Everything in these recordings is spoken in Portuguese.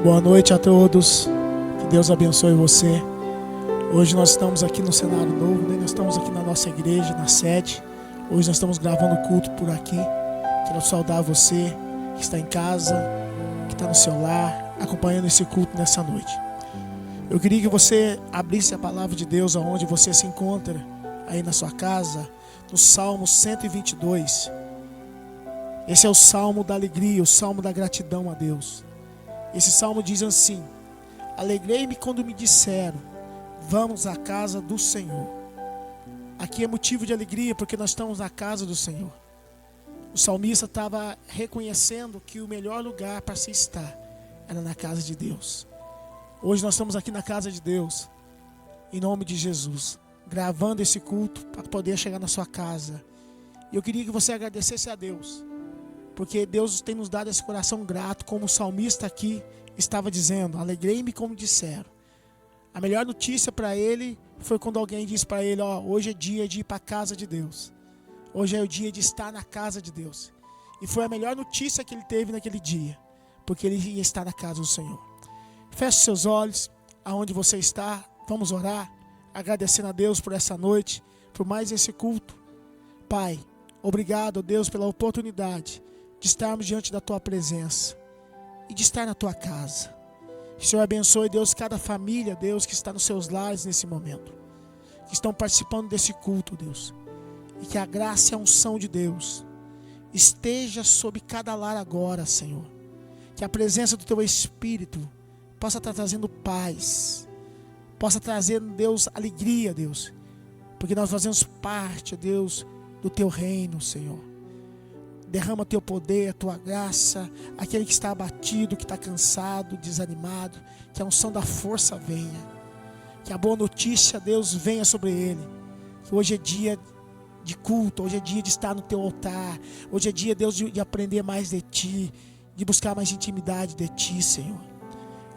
Boa noite a todos, que Deus abençoe você. Hoje nós estamos aqui no cenário novo, né? Nós estamos aqui na nossa igreja, na sede. Hoje nós estamos gravando o culto por aqui. Quero saudar você que está em casa, que está no seu lar, acompanhando esse culto nessa noite. Eu queria que você abrisse a palavra de Deus aonde você se encontra, aí na sua casa, no Salmo 122. Esse é o salmo da alegria, o salmo da gratidão a Deus. Esse salmo diz assim: alegrei-me quando me disseram, vamos à casa do Senhor. Aqui é motivo de alegria porque nós estamos na casa do Senhor. O salmista estava reconhecendo que o melhor lugar para se estar era na casa de Deus. Hoje nós estamos aqui na casa de Deus, em nome de Jesus, gravando esse culto para poder chegar na sua casa. E eu queria que você agradecesse a Deus, porque Deus tem nos dado esse coração grato, como o salmista aqui estava dizendo, alegrei-me como disseram. A melhor notícia para ele foi quando alguém disse para ele, hoje é dia de ir para a casa de Deus. Hoje é o dia de estar na casa de Deus. E foi a melhor notícia que ele teve naquele dia, porque ele ia estar na casa do Senhor. Feche seus olhos, aonde você está, vamos orar, agradecendo a Deus por essa noite, por mais esse culto. Pai, obrigado, Deus, pela oportunidade de estarmos diante da Tua presença e de estar na Tua casa. Que o Senhor abençoe, Deus, cada família, Deus, que está nos seus lares nesse momento, que estão participando desse culto, Deus. E que a graça e a unção de Deus esteja sobre cada lar agora, Senhor. Que a presença do Teu Espírito possa estar trazendo paz, possa trazer, Deus, alegria, Deus. Porque nós fazemos parte, Deus, do Teu reino, Senhor. Derrama Teu poder, a Tua graça, aquele que está abatido, que está cansado, desanimado, que a unção da força venha, que a boa notícia, Deus, venha sobre ele, que hoje é dia de culto, hoje é dia de estar no Teu altar, hoje é dia, Deus, de aprender mais de Ti, de buscar mais intimidade de Ti, Senhor.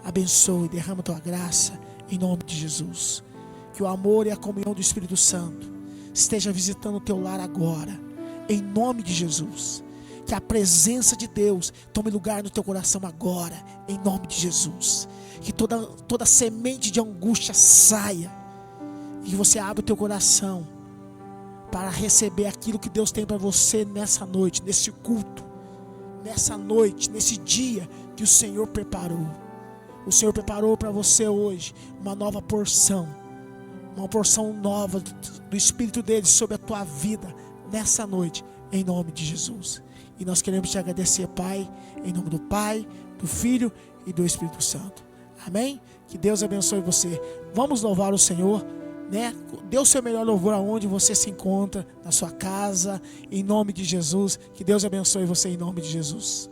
Abençoe, derrama Tua graça, em nome de Jesus, que o amor e a comunhão do Espírito Santo esteja visitando o Teu lar agora, em nome de Jesus. Que a presença de Deus tome lugar no teu coração agora, em nome de Jesus. Que toda semente de angústia saia. E que você abra o teu coração para receber aquilo que Deus tem para você nessa noite, nesse culto. Nessa noite, nesse dia que o Senhor preparou. O Senhor preparou para você hoje uma nova porção. Uma porção nova do Espírito dele sobre a tua vida nessa noite, em nome de Jesus. E nós queremos te agradecer, Pai, em nome do Pai, do Filho e do Espírito Santo. Amém? Que Deus abençoe você. Vamos louvar o Senhor, né? Dê o seu melhor louvor aonde você se encontra, na sua casa, em nome de Jesus. Que Deus abençoe você em nome de Jesus.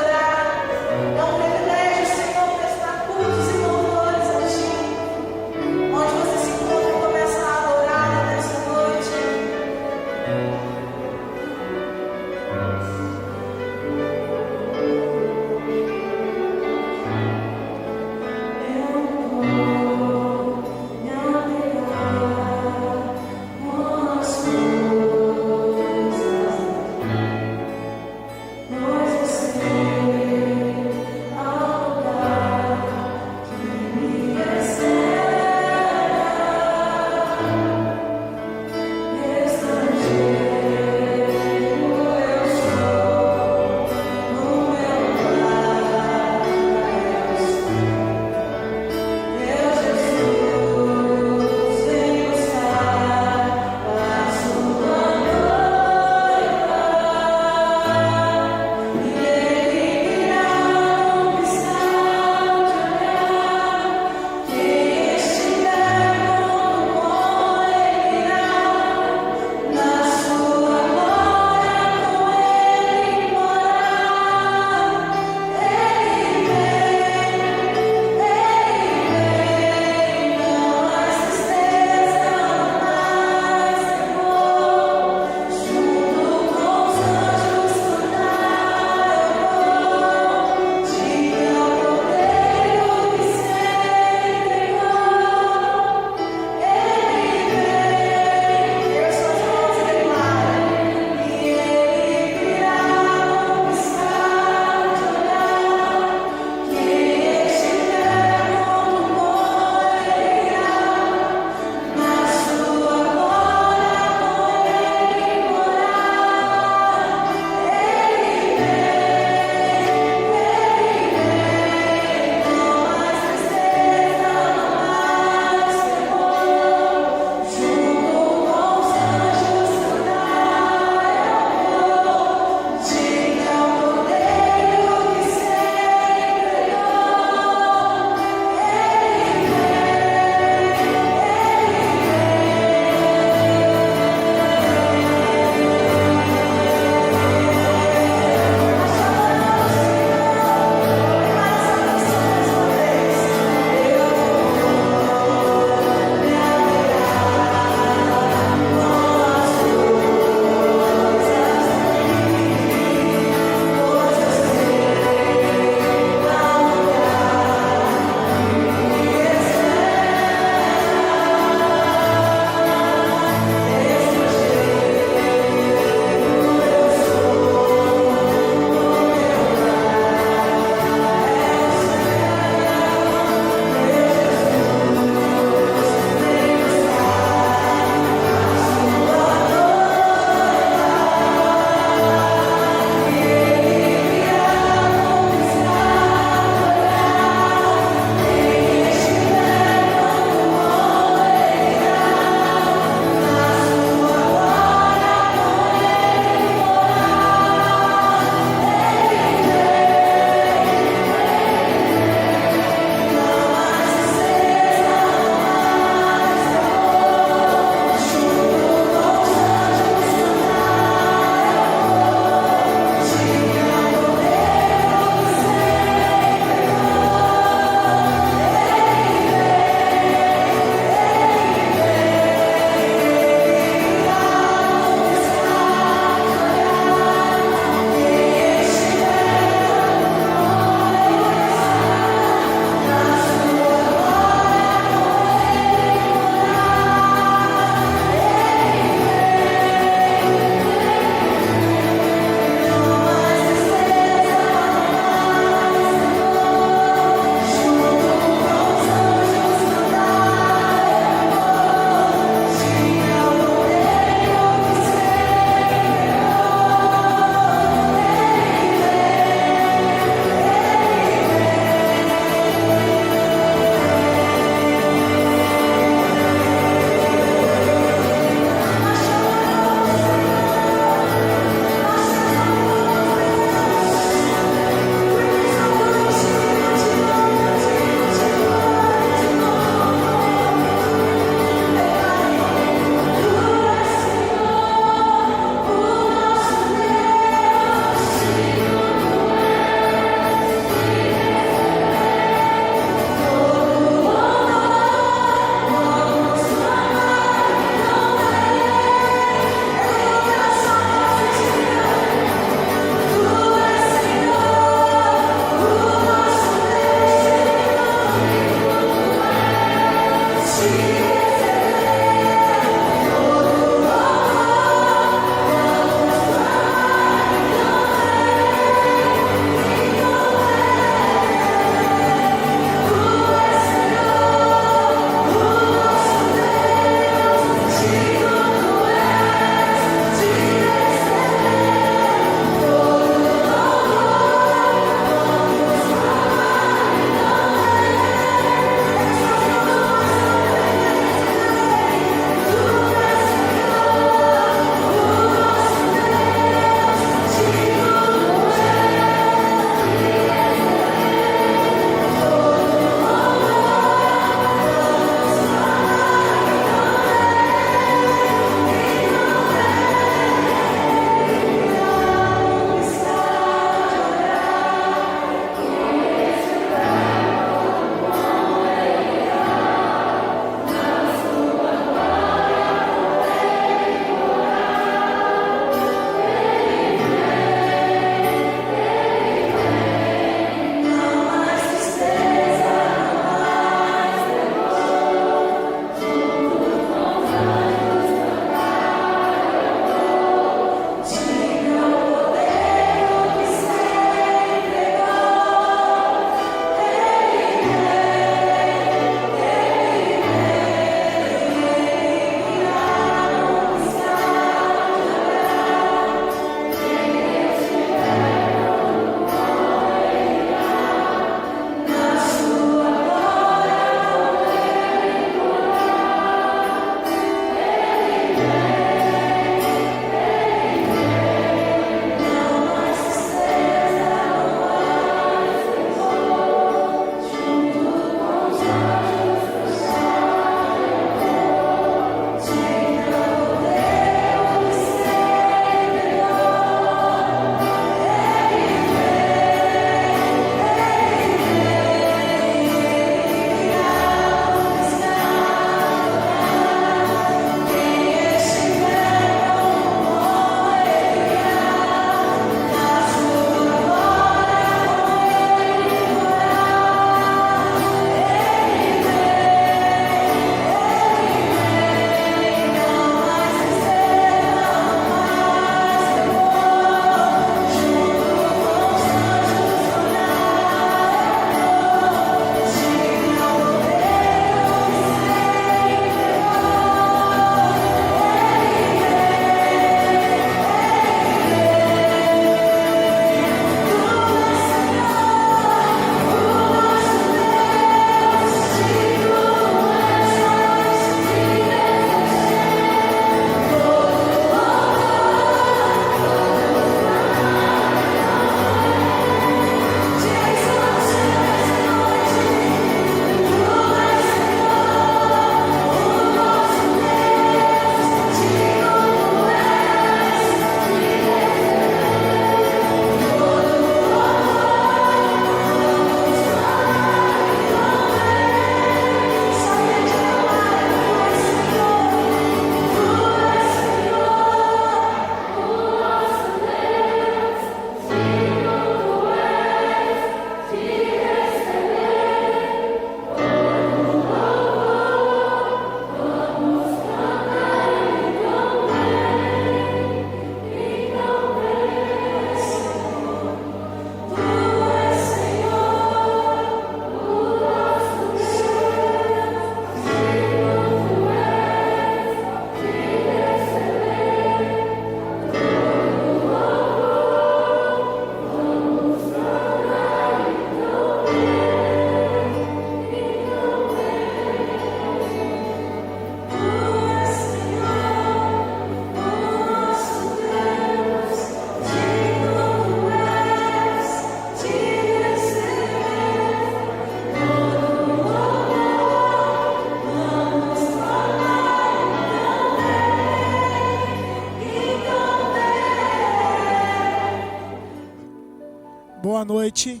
Boa noite,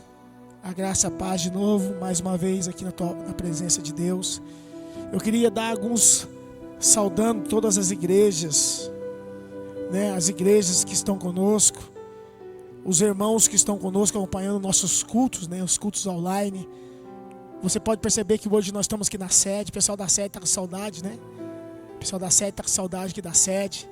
a graça e a paz de novo, mais uma vez aqui na presença de Deus. Eu queria dar saudando todas as igrejas, né, as igrejas que estão conosco, os irmãos que estão conosco acompanhando nossos cultos, né, os cultos online. Você pode perceber que hoje nós estamos aqui na sede, o pessoal da sede está com saudade, né? O pessoal da sede está com saudade aqui da sede,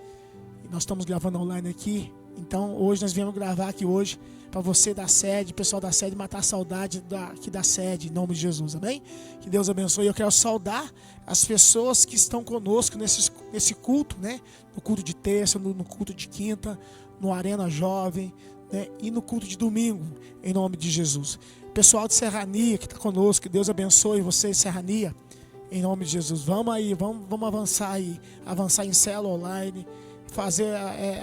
e nós estamos gravando online aqui. Então hoje nós viemos gravar aqui hoje para você da sede, pessoal da sede, matar a saudade aqui da sede, em nome de Jesus, amém? Que Deus abençoe. Eu quero saudar as pessoas que estão conosco nesse culto, né? No culto de terça, no culto de quinta, no Arena Jovem, né? E no culto de domingo, em nome de Jesus. Pessoal de Serrania que está conosco, que Deus abençoe vocês, Serrania, em nome de Jesus. Vamos aí, vamos avançar aí, avançar em célula online,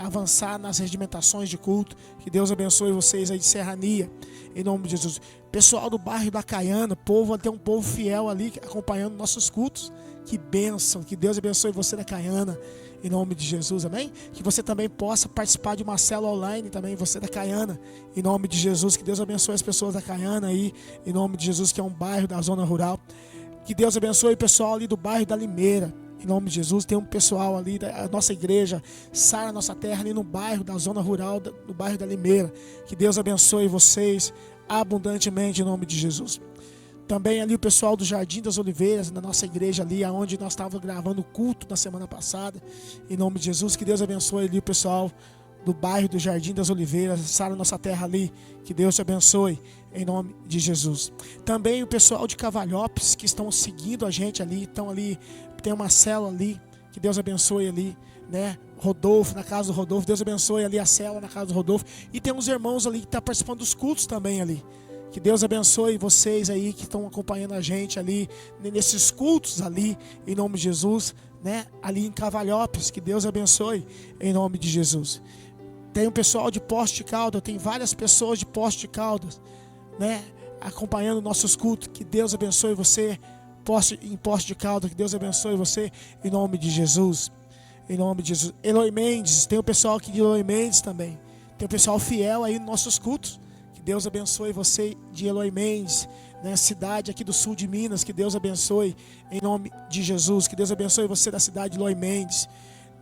avançar nas regimentações de culto. Que Deus abençoe vocês aí de Serrania, em nome de Jesus. Pessoal do bairro da Caiana, tem um povo fiel ali acompanhando nossos cultos. Que bênção, que Deus abençoe você da Caiana, em nome de Jesus, amém? Que você também possa participar de uma célula online também, você da Caiana, em nome de Jesus. Que Deus abençoe as pessoas da Caiana aí, em nome de Jesus, que é um bairro da zona rural. Que Deus abençoe o pessoal ali do bairro da Limeira, em nome de Jesus. Tem um pessoal ali da nossa igreja, Sara Nossa Terra, ali no bairro da zona rural, no bairro da Limeira. Que Deus abençoe vocês abundantemente, em nome de Jesus. Também ali o pessoal do Jardim das Oliveiras, na nossa igreja ali, onde nós estávamos gravando o culto na semana passada, em nome de Jesus. Que Deus abençoe ali o pessoal do bairro do Jardim das Oliveiras, Sara Nossa Terra ali. Que Deus te abençoe, em nome de Jesus. Também o pessoal de Cavalhópolis, que estão seguindo a gente ali, estão ali, tem uma célula ali. Que Deus abençoe ali, né? Rodolfo, na casa do Rodolfo, Deus abençoe ali a célula na casa do Rodolfo. E tem uns irmãos ali que estão participando dos cultos também ali. Que Deus abençoe vocês aí que estão acompanhando a gente ali, nesses cultos ali, em nome de Jesus, né? Ali em Cavalhópolis, que Deus abençoe, em nome de Jesus. Tem um pessoal de Poços de Caldas, tem várias pessoas de Poços de Caldas, né? Acompanhando nossos cultos. Que Deus abençoe você em Poços de Caldas, que Deus abençoe você, em nome de Jesus. Em nome de Jesus. Eloy Mendes, tem o pessoal aqui de Eloy Mendes também. Tem o pessoal fiel aí nos nossos cultos. Que Deus abençoe você de Eloy Mendes, né, cidade aqui do sul de Minas. Que Deus abençoe, em nome de Jesus. Que Deus abençoe você da cidade de Eloy Mendes,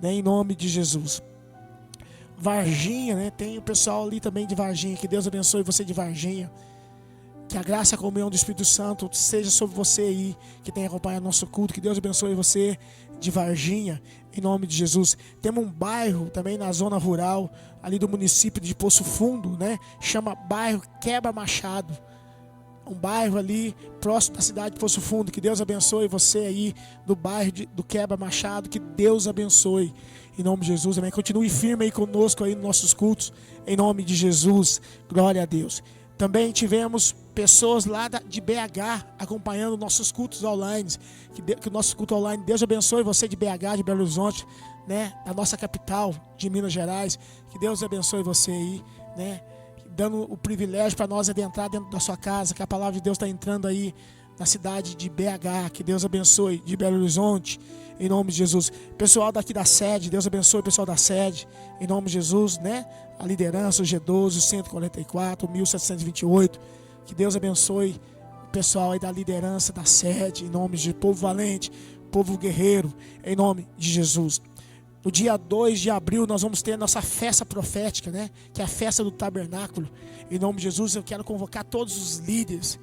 né, em nome de Jesus. Varginha, né, tem o pessoal ali também de Varginha. Que Deus abençoe você de Varginha. Que a graça e a comunhão do Espírito Santo seja sobre você aí, que tem acompanhado nosso culto. Que Deus abençoe você de Varginha, em nome de Jesus. Temos um bairro também na zona rural, ali do município de Poço Fundo, né? Chama bairro Quebra Machado. Um bairro ali próximo da cidade de Poço Fundo. Que Deus abençoe você aí do bairro do Quebra Machado. Que Deus abençoe, em nome de Jesus. Amém. Continue firme aí conosco aí nos nossos cultos, em nome de Jesus. Glória a Deus. Também tivemos pessoas lá de BH acompanhando nossos cultos online. Que o nosso culto online, Deus abençoe você de BH, de Belo Horizonte, né? Da nossa capital, de Minas Gerais. Que Deus abençoe você aí, né? Dando o privilégio para nós adentrar dentro da sua casa. Que a palavra de Deus está entrando aí na cidade de BH. Que Deus abençoe de Belo Horizonte, em nome de Jesus. Pessoal daqui da sede, Deus abençoe o pessoal da sede, em nome de Jesus, né? A liderança, o G12, o 144, o 1728. Que Deus abençoe o pessoal aí da liderança da sede, em nome de povo valente, povo guerreiro, em nome de Jesus. No dia 2 de abril nós vamos ter a nossa festa profética, né? Que é a festa do tabernáculo. Em nome de Jesus, eu quero convocar todos os líderes,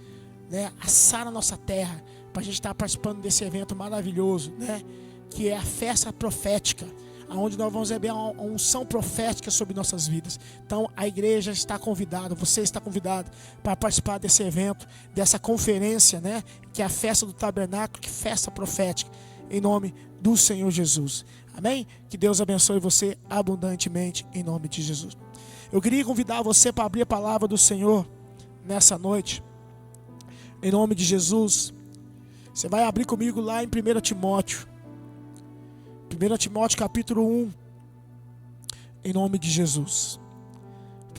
né? A Sara Nossa Terra, para a gente estar participando desse evento maravilhoso, né? Que é a festa profética, onde nós vamos receber uma unção profética sobre nossas vidas. Então a igreja está convidada, você está convidado para participar desse evento, dessa conferência, né? Que é a festa do tabernáculo, que é festa profética, em nome do Senhor Jesus. Amém? Que Deus abençoe você abundantemente, em nome de Jesus. Eu queria convidar você para abrir a palavra do Senhor nessa noite, em nome de Jesus. Você vai abrir comigo lá em 1 Timóteo. 1 Timóteo capítulo 1, em nome de Jesus.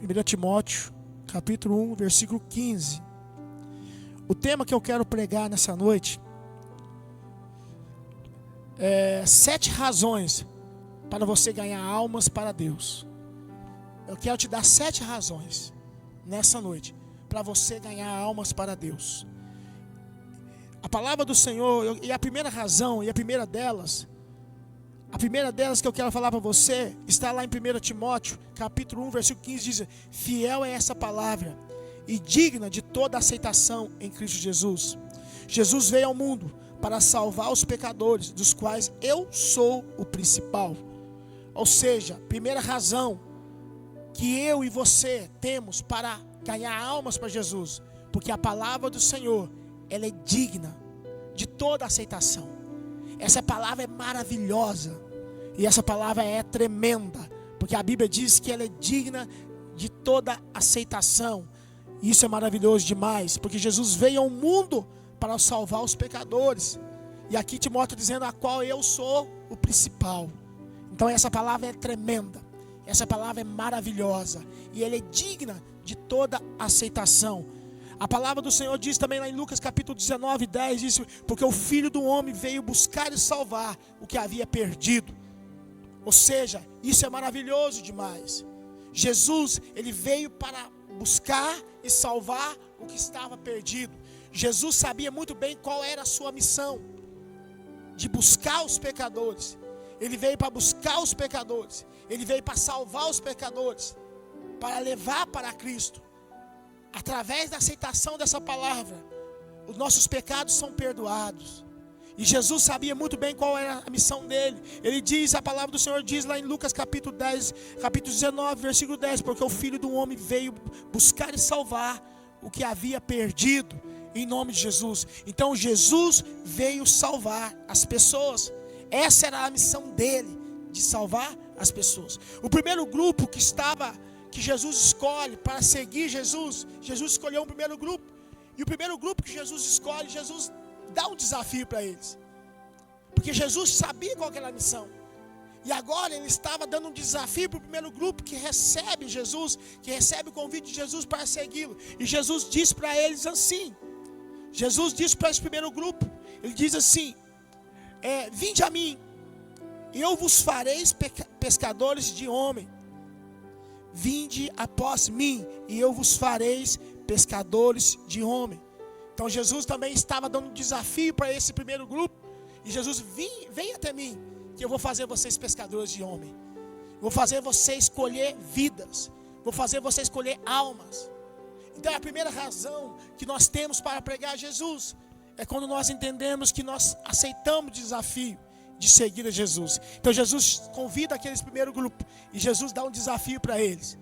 1 Timóteo capítulo 1, versículo 15. O tema que eu quero pregar nessa noite é 7 razões para você ganhar almas para Deus. Eu quero te dar 7 razões, nessa noite, para você ganhar almas para Deus. A palavra do Senhor, e a primeira razão, e a primeira delas que eu quero falar para você, está lá em 1 Timóteo, capítulo 1, versículo 15, diz: fiel é essa palavra, e digna de toda aceitação em Cristo Jesus. Jesus veio ao mundo para salvar os pecadores, dos quais eu sou o principal. Ou seja, primeira razão que eu e você temos para ganhar almas para Jesus, porque a palavra do Senhor, ela é digna de toda aceitação. Essa palavra é maravilhosa, e essa palavra é tremenda, porque a Bíblia diz que ela é digna de toda aceitação. E isso é maravilhoso demais, porque Jesus veio ao mundo para salvar os pecadores, e aqui Timóteo dizendo a qual eu sou o principal. Então essa palavra é tremenda, essa palavra é maravilhosa, e ela é digna de toda aceitação. A palavra do Senhor diz também lá em Lucas capítulo 19, 10, diz: porque o Filho do Homem veio buscar e salvar o que havia perdido. Ou seja, isso é maravilhoso demais. Jesus, ele veio para buscar e salvar o que estava perdido. Jesus sabia muito bem qual era a sua missão, de buscar os pecadores. Ele veio para buscar os pecadores, ele veio para salvar os pecadores, para levar para Cristo. Através da aceitação dessa palavra, os nossos pecados são perdoados. E Jesus sabia muito bem qual era a missão dele. Ele diz, a palavra do Senhor diz lá em Lucas capítulo 10, capítulo 19, versículo 10: porque o Filho do Homem veio buscar e salvar o que havia perdido, em nome de Jesus. Então Jesus veio salvar as pessoas. Essa era a missão dele, de salvar as pessoas. O primeiro grupo que Jesus escolhe para seguir Jesus escolheu um primeiro grupo. E o primeiro grupo que Jesus escolhe, Jesus dá um desafio para eles, porque Jesus sabia qual era a missão. E agora ele estava dando um desafio para o primeiro grupo que recebe Jesus, que recebe o convite de Jesus para segui-lo. E Jesus disse para eles assim, Jesus disse para esse primeiro grupo, ele diz assim: vinde a mim, e eu vos farei pescadores de homem. Vinde após mim, e eu vos farei pescadores de homem. Então Jesus também estava dando um desafio para esse primeiro grupo. E Jesus: vem até mim, que eu vou fazer vocês pescadores de homem. Vou fazer você escolher vidas, vou fazer você escolher almas. Então a primeira razão que nós temos para pregar Jesus é quando nós entendemos que nós aceitamos o desafio de seguir a Jesus. Então Jesus convida aqueles primeiro grupo, e Jesus dá um desafio para eles,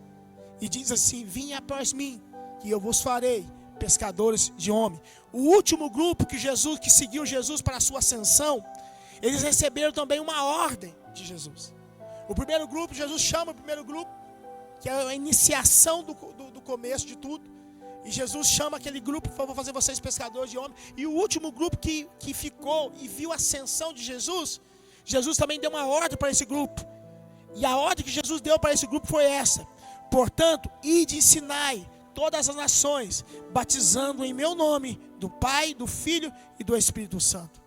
e diz assim: vim após mim, que eu vos farei pescadores de homem. O último grupo que seguiu Jesus para a sua ascensão, eles receberam também uma ordem de Jesus. O primeiro grupo, Jesus chama o primeiro grupo, que é a iniciação do começo de tudo, e Jesus chama aquele grupo: vou fazer vocês pescadores de homem. E o último grupo que ficou e viu a ascensão de Jesus, Jesus também deu uma ordem para esse grupo. E a ordem que Jesus deu para esse grupo foi essa: portanto, ide e ensinai todas as nações, batizando em meu nome, do Pai, do Filho e do Espírito Santo.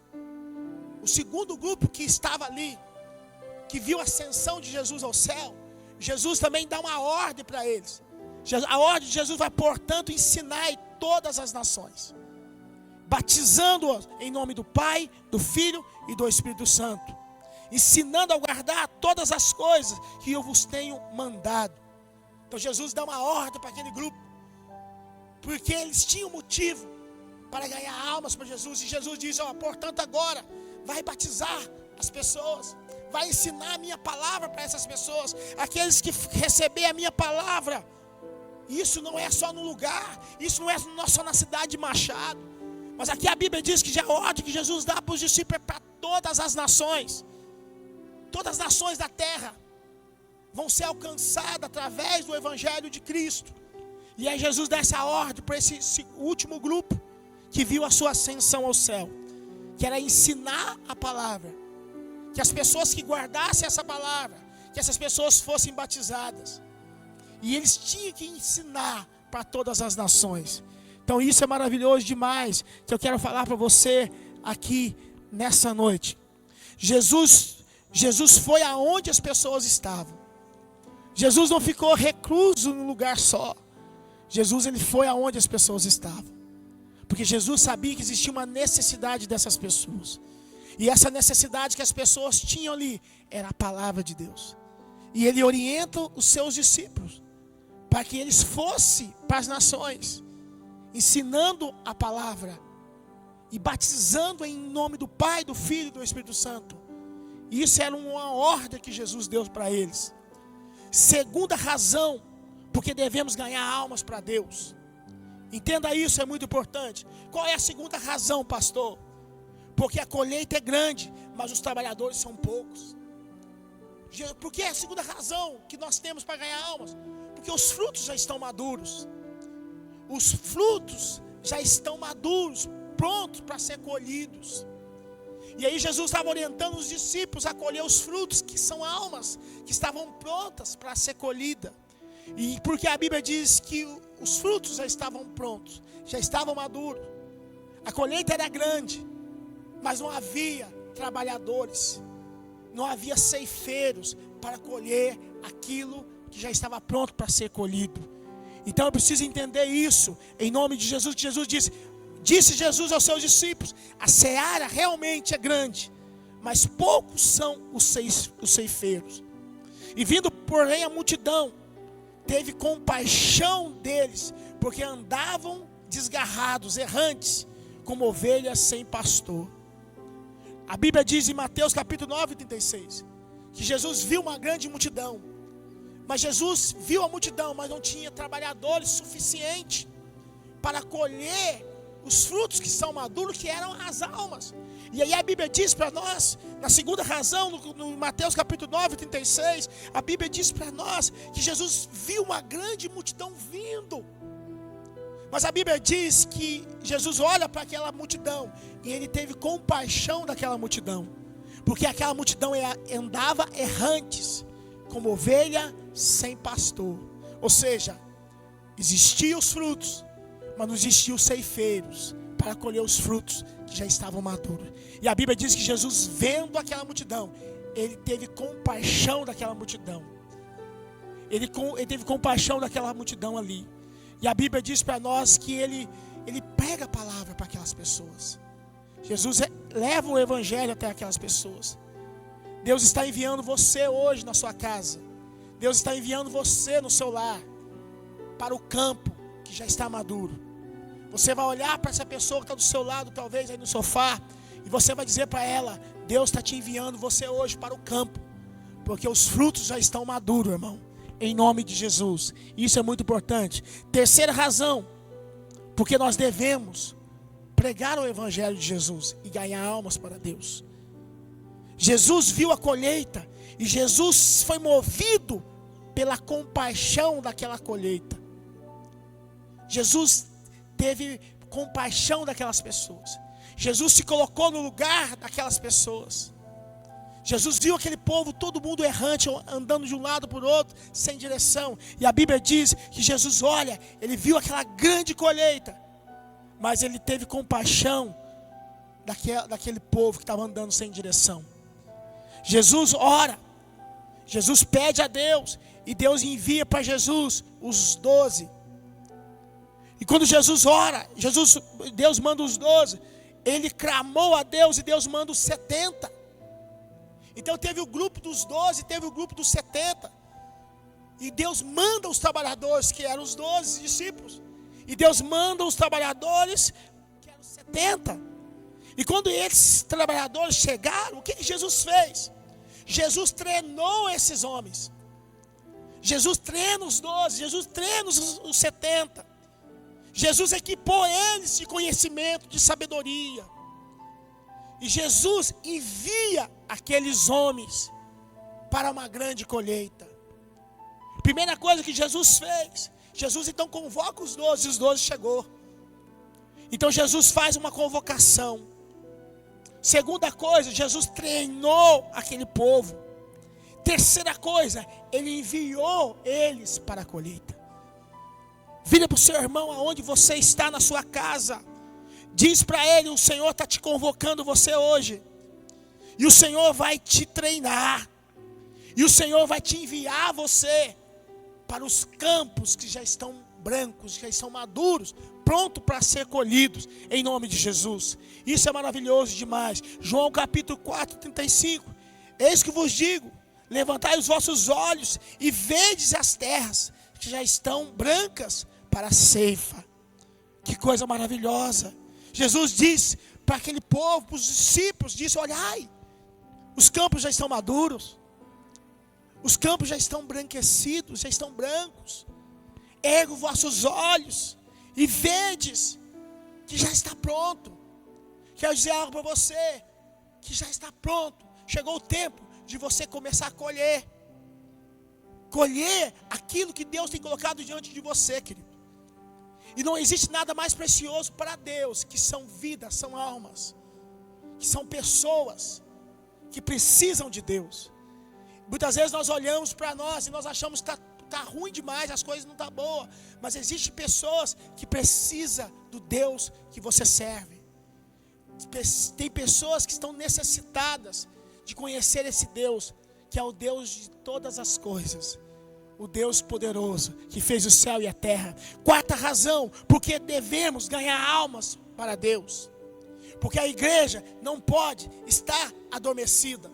O segundo grupo que estava ali, que viu a ascensão de Jesus ao céu, Jesus também dá uma ordem para eles. A ordem de Jesus vai: portanto, ensinai todas as nações, batizando-os em nome do Pai, do Filho e do Espírito Santo, ensinando a guardar todas as coisas que eu vos tenho mandado. Então Jesus dá uma ordem para aquele grupo, porque eles tinham motivo para ganhar almas para Jesus. E Jesus diz: portanto, agora vai batizar as pessoas, vai ensinar a minha palavra para essas pessoas. Aqueles que receber a minha palavra, isso não é só no lugar, isso não é só na cidade de Machado, mas aqui a Bíblia diz que já a ordem que Jesus dá para os discípulos é para todas as nações. Todas as nações da terra vão ser alcançadas através do Evangelho de Cristo. E aí Jesus dá essa ordem para esse último grupo que viu a sua ascensão ao céu, que era ensinar a palavra, que as pessoas que guardassem essa palavra, que essas pessoas fossem batizadas. E eles tinham que ensinar para todas as nações. Então isso é maravilhoso demais, que eu quero falar para você aqui nessa noite. Jesus foi aonde as pessoas estavam. Jesus não ficou recluso num lugar só. Jesus ele foi aonde as pessoas estavam. Porque Jesus sabia que existia uma necessidade dessas pessoas. E essa necessidade que as pessoas tinham ali era a palavra de Deus. E ele orienta os seus discípulos para que eles fossem para as nações, ensinando a palavra e batizando em nome do Pai, do Filho e do Espírito Santo. E isso era uma ordem que Jesus deu para eles. Segunda razão, porque devemos ganhar almas para Deus. Entenda isso, é muito importante. Qual é a segunda razão, pastor? Porque a colheita é grande, mas os trabalhadores são poucos. Por que é a segunda razão que nós temos para ganhar almas? Porque os frutos já estão maduros. Os frutos já estão maduros, prontos para ser colhidos. E aí Jesus estava orientando os discípulos a colher os frutos, que são almas, que estavam prontas para ser colhida. E porque a Bíblia diz que os frutos já estavam prontos, já estavam maduros. A colheita era grande, mas não havia trabalhadores, não havia ceifeiros para colher aquilo que já estava pronto para ser colhido. Então eu preciso entender isso, em nome de Jesus, que Jesus disse Jesus aos seus discípulos: a seara realmente é grande, mas poucos são os ceifeiros. E vindo porém a multidão, teve compaixão deles, porque andavam desgarrados, errantes, como ovelhas sem pastor. A Bíblia diz em Mateus capítulo 9, 36, que Jesus viu uma grande multidão. Mas Jesus viu a multidão, mas não tinha trabalhadores suficientes para colher os frutos que são maduros, que eram as almas. E aí a Bíblia diz para nós, na segunda razão, no Mateus capítulo 9, 36, a Bíblia diz para nós que Jesus viu uma grande multidão vindo. Mas a Bíblia diz que Jesus olha para aquela multidão e ele teve compaixão daquela multidão, porque aquela multidão andava errantes, como ovelha sem pastor. Ou seja, existiam os frutos, mas não existiam os ceifeiros para colher os frutos que já estavam maduros. E a Bíblia diz que Jesus, vendo aquela multidão, ele teve compaixão daquela multidão. Ele teve compaixão daquela multidão ali. E a Bíblia diz para nós que ele prega a palavra para aquelas pessoas. Jesus leva o evangelho até aquelas pessoas. Deus está enviando você hoje na sua casa. Deus está enviando você no seu lar para o campo que já está maduro. Você vai olhar para essa pessoa que está do seu lado, talvez aí no sofá, e você vai dizer para ela: Deus está te enviando você hoje para o campo, porque os frutos já estão maduros, irmão, em nome de Jesus. Isso é muito importante. Terceira razão, porque nós devemos pregar o evangelho de Jesus e ganhar almas para Deus. Jesus viu a colheita e Jesus foi movido pela compaixão daquela colheita. Jesus teve compaixão daquelas pessoas. Jesus se colocou no lugar daquelas pessoas. Jesus viu aquele povo, todo mundo errante, andando de um lado para o outro, sem direção. E a Bíblia diz que Jesus olha, ele viu aquela grande colheita, mas ele teve compaixão daquele povo que estava andando sem direção. Jesus ora, Jesus pede a Deus, e Deus envia para Jesus os 12. E quando Jesus ora, Deus manda os 12, ele clamou a Deus e Deus manda os 70. Então teve o grupo dos 12, teve o grupo dos 70. E Deus manda os trabalhadores, que eram os 12 discípulos. E Deus manda os trabalhadores, que eram os 70. E quando esses trabalhadores chegaram, o que Jesus fez? Jesus treinou esses homens. Jesus treina os 12, Jesus treina os 70. Jesus equipou eles de conhecimento, de sabedoria. E Jesus envia aqueles homens para uma grande colheita. Primeira coisa que Jesus fez, Jesus então convoca os 12, e os 12 chegou. Então Jesus faz uma convocação. Segunda coisa, Jesus treinou aquele povo. Terceira coisa, ele enviou eles para a colheita. Vira para o seu irmão aonde você está na sua casa. Diz para ele: o Senhor está te convocando você hoje. E o Senhor vai te treinar. E o Senhor vai te enviar você para os campos que já estão brancos, já estão maduros, prontos para ser colhidos, em nome de Jesus. Isso é maravilhoso demais. João capítulo 4, 35. Eis que vos digo, levantai os vossos olhos e vedes as terras, que já estão brancas para a ceifa. Que coisa maravilhosa. Jesus disse para aquele povo, para os discípulos, disse: olhai, os campos já estão maduros, os campos já estão branquecidos, já estão brancos. Ergue os vossos olhos e vedes que já está pronto. Quero dizer algo para você, que já está pronto. Chegou o tempo de você começar a colher. Colher aquilo que Deus tem colocado diante de você, querido. E não existe nada mais precioso para Deus, que são vidas, são almas, que são pessoas que precisam de Deus. Muitas vezes nós olhamos para nós e nós achamos que está ruim demais, as coisas não estão boas. Mas existem pessoas que precisam do Deus que você serve. Tem pessoas que estão necessitadas de conhecer esse Deus, que é o Deus de todas as coisas. O Deus poderoso, que fez o céu e a terra. Quarta razão, porque devemos ganhar almas para Deus. Porque a igreja não pode estar adormecida.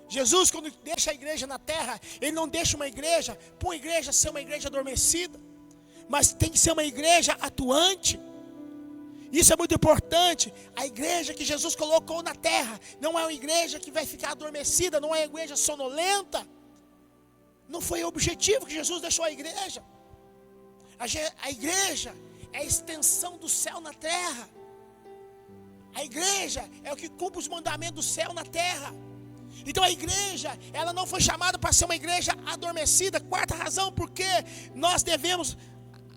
Jesus, quando deixa a igreja na terra, Ele não deixa uma igreja, para uma igreja ser uma igreja adormecida, mas tem que ser uma igreja atuante. Isso é muito importante. A igreja que Jesus colocou na terra não é uma igreja que vai ficar adormecida, não é uma igreja sonolenta. Não foi o objetivo que Jesus deixou a igreja. A igreja é a extensão do céu na terra. A igreja é o que cumpre os mandamentos do céu na terra. Então a igreja, ela não foi chamada para ser uma igreja adormecida. Quarta razão, porque nós devemos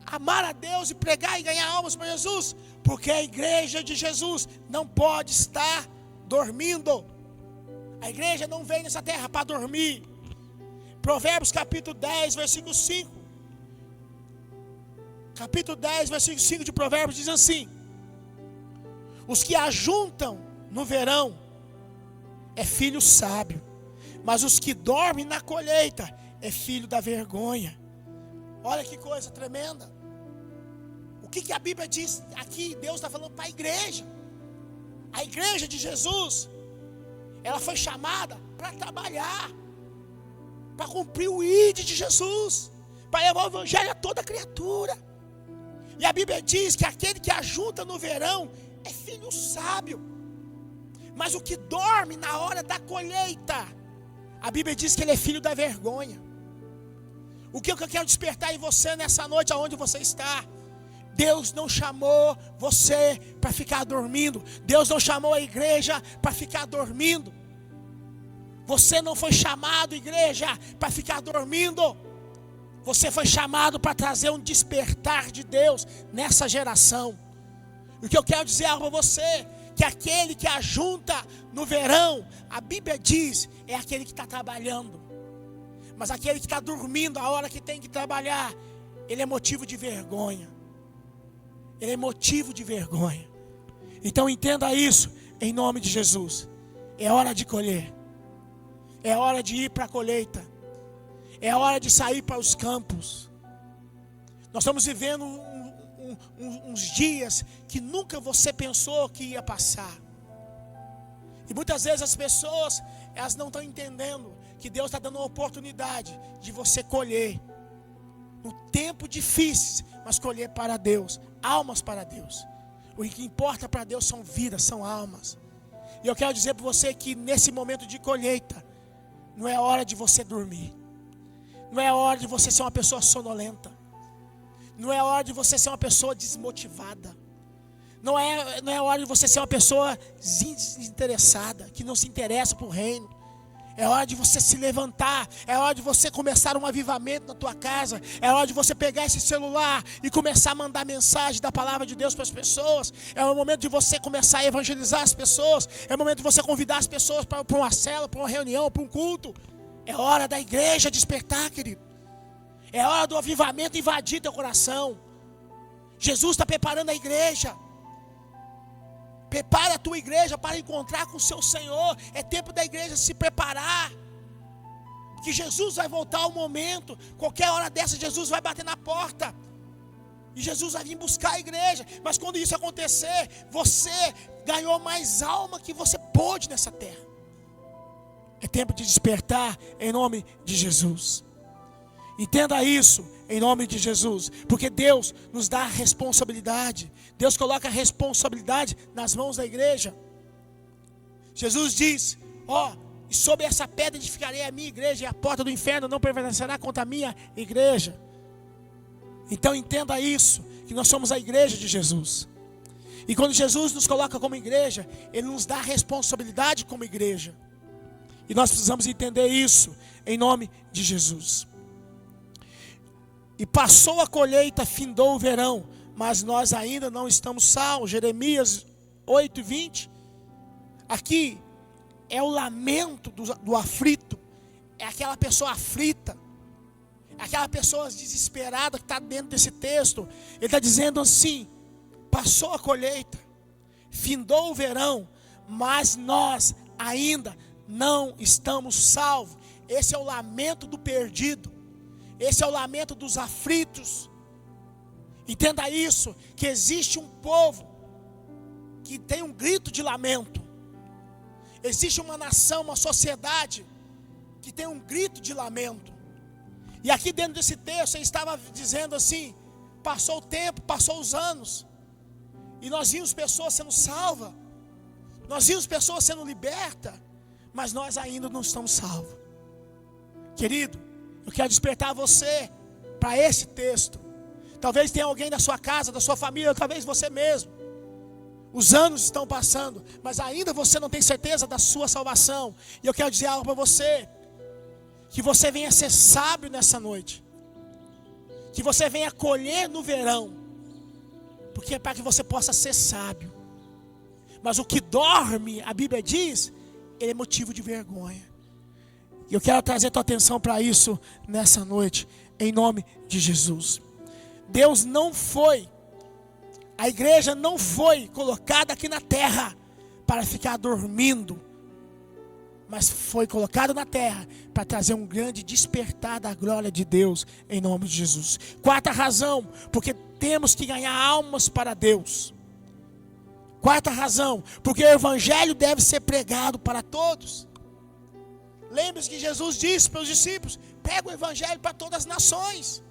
amar a Deus e pregar e ganhar almas para Jesus. Porque a igreja de Jesus não pode estar dormindo. A igreja não veio nessa terra para dormir. Provérbios capítulo 10, versículo 5. Capítulo 10, versículo 5 de Provérbios diz assim: os que ajuntam no verão é filho sábio, mas os que dormem na colheita é filho da vergonha. Olha que coisa tremenda. O que a Bíblia diz aqui? Deus está falando para a igreja. A igreja de Jesus, ela foi chamada para trabalhar, para cumprir o ID de Jesus, para levar o evangelho a toda criatura. E a Bíblia diz que aquele que ajunta no verão é filho sábio, mas o que dorme na hora da colheita, a Bíblia diz que ele é filho da vergonha. O que eu quero despertar em você nessa noite, aonde você está? Deus não chamou você para ficar dormindo. Deus não chamou a igreja para ficar dormindo. Você não foi chamado, igreja, para ficar dormindo. Você foi chamado para trazer um despertar de Deus nessa geração. O que eu quero dizer a você, que aquele que ajunta no verão, a Bíblia diz, é aquele que está trabalhando. Mas aquele que está dormindo a hora que tem que trabalhar, ele é motivo de vergonha. Ele é motivo de vergonha. Então entenda isso, em nome de Jesus. É hora de colher. É hora de ir para a colheita. É hora de sair para os campos. Nós estamos vivendo uns dias que nunca você pensou que ia passar. E muitas vezes as pessoas, elas não estão entendendo que Deus está dando uma oportunidade de você colher. No tempo difícil, mas colher para Deus. Almas para Deus. O que importa para Deus são vidas, são almas. E eu quero dizer para você que nesse momento de colheita, não é hora de você dormir. Não é hora de você ser uma pessoa sonolenta. Não é hora de você ser uma pessoa desmotivada. Não é hora de você ser uma pessoa desinteressada, que não se interessa por reino. É hora de você se levantar. É hora de você começar um avivamento na tua casa. É hora de você pegar esse celular e começar a mandar mensagem da palavra de Deus para as pessoas. É o momento de você começar a evangelizar as pessoas. É o momento de você convidar as pessoas para uma célula, para uma reunião, para um culto. É hora da igreja despertar, querido. É hora do avivamento invadir teu coração. Jesus está preparando a igreja. Prepara a tua igreja para encontrar com o seu Senhor. É tempo da igreja se preparar. Que Jesus vai voltar ao momento. Qualquer hora dessa, Jesus vai bater na porta. E Jesus vai vir buscar a igreja. Mas quando isso acontecer, você ganhou mais alma que você pôde nessa terra. É tempo de despertar em nome de Jesus. Entenda isso em nome de Jesus. Porque Deus nos dá a responsabilidade. Deus coloca a responsabilidade nas mãos da igreja. Jesus diz: e sobre essa pedra edificarei a minha igreja, e a porta do inferno não prevalecerá contra a minha igreja. Então entenda isso, que nós somos a igreja de Jesus. E quando Jesus nos coloca como igreja, Ele nos dá a responsabilidade como igreja. E nós precisamos entender isso em nome de Jesus. E passou a colheita, findou o verão, mas nós ainda não estamos salvos. Jeremias 8:20. Aqui é o lamento do aflito. É aquela pessoa aflita. É aquela pessoa desesperada que está dentro desse texto. Ele está dizendo assim: passou a colheita, findou o verão, mas nós ainda não estamos salvos. Esse é o lamento do perdido. Esse é o lamento dos aflitos. Entenda isso, que existe um povo que tem um grito de lamento. Existe uma nação, uma sociedade que tem um grito de lamento. E aqui dentro desse texto ele estava dizendo assim: passou o tempo, passou os anos, e nós vimos pessoas sendo salvas, nós vimos pessoas sendo libertas, mas nós ainda não estamos salvos. Querido, eu quero despertar você para esse texto. Talvez tenha alguém da sua casa, da sua família, ou talvez você mesmo. Os anos estão passando, mas ainda você não tem certeza da sua salvação. E eu quero dizer algo para você: que você venha ser sábio nessa noite, que você venha colher no verão, porque é para que você possa ser sábio. Mas o que dorme, a Bíblia diz, ele é motivo de vergonha. E eu quero trazer tua atenção para isso nessa noite, em nome de Jesus. Deus não foi, a igreja não foi colocada aqui na terra para ficar dormindo, mas foi colocada na terra para trazer um grande despertar da glória de Deus, em nome de Jesus. Quarta razão, porque temos que ganhar almas para Deus. Quarta razão, porque o evangelho deve ser pregado para todos. Lembre-se que Jesus disse para os discípulos: prega o evangelho para todas as nações.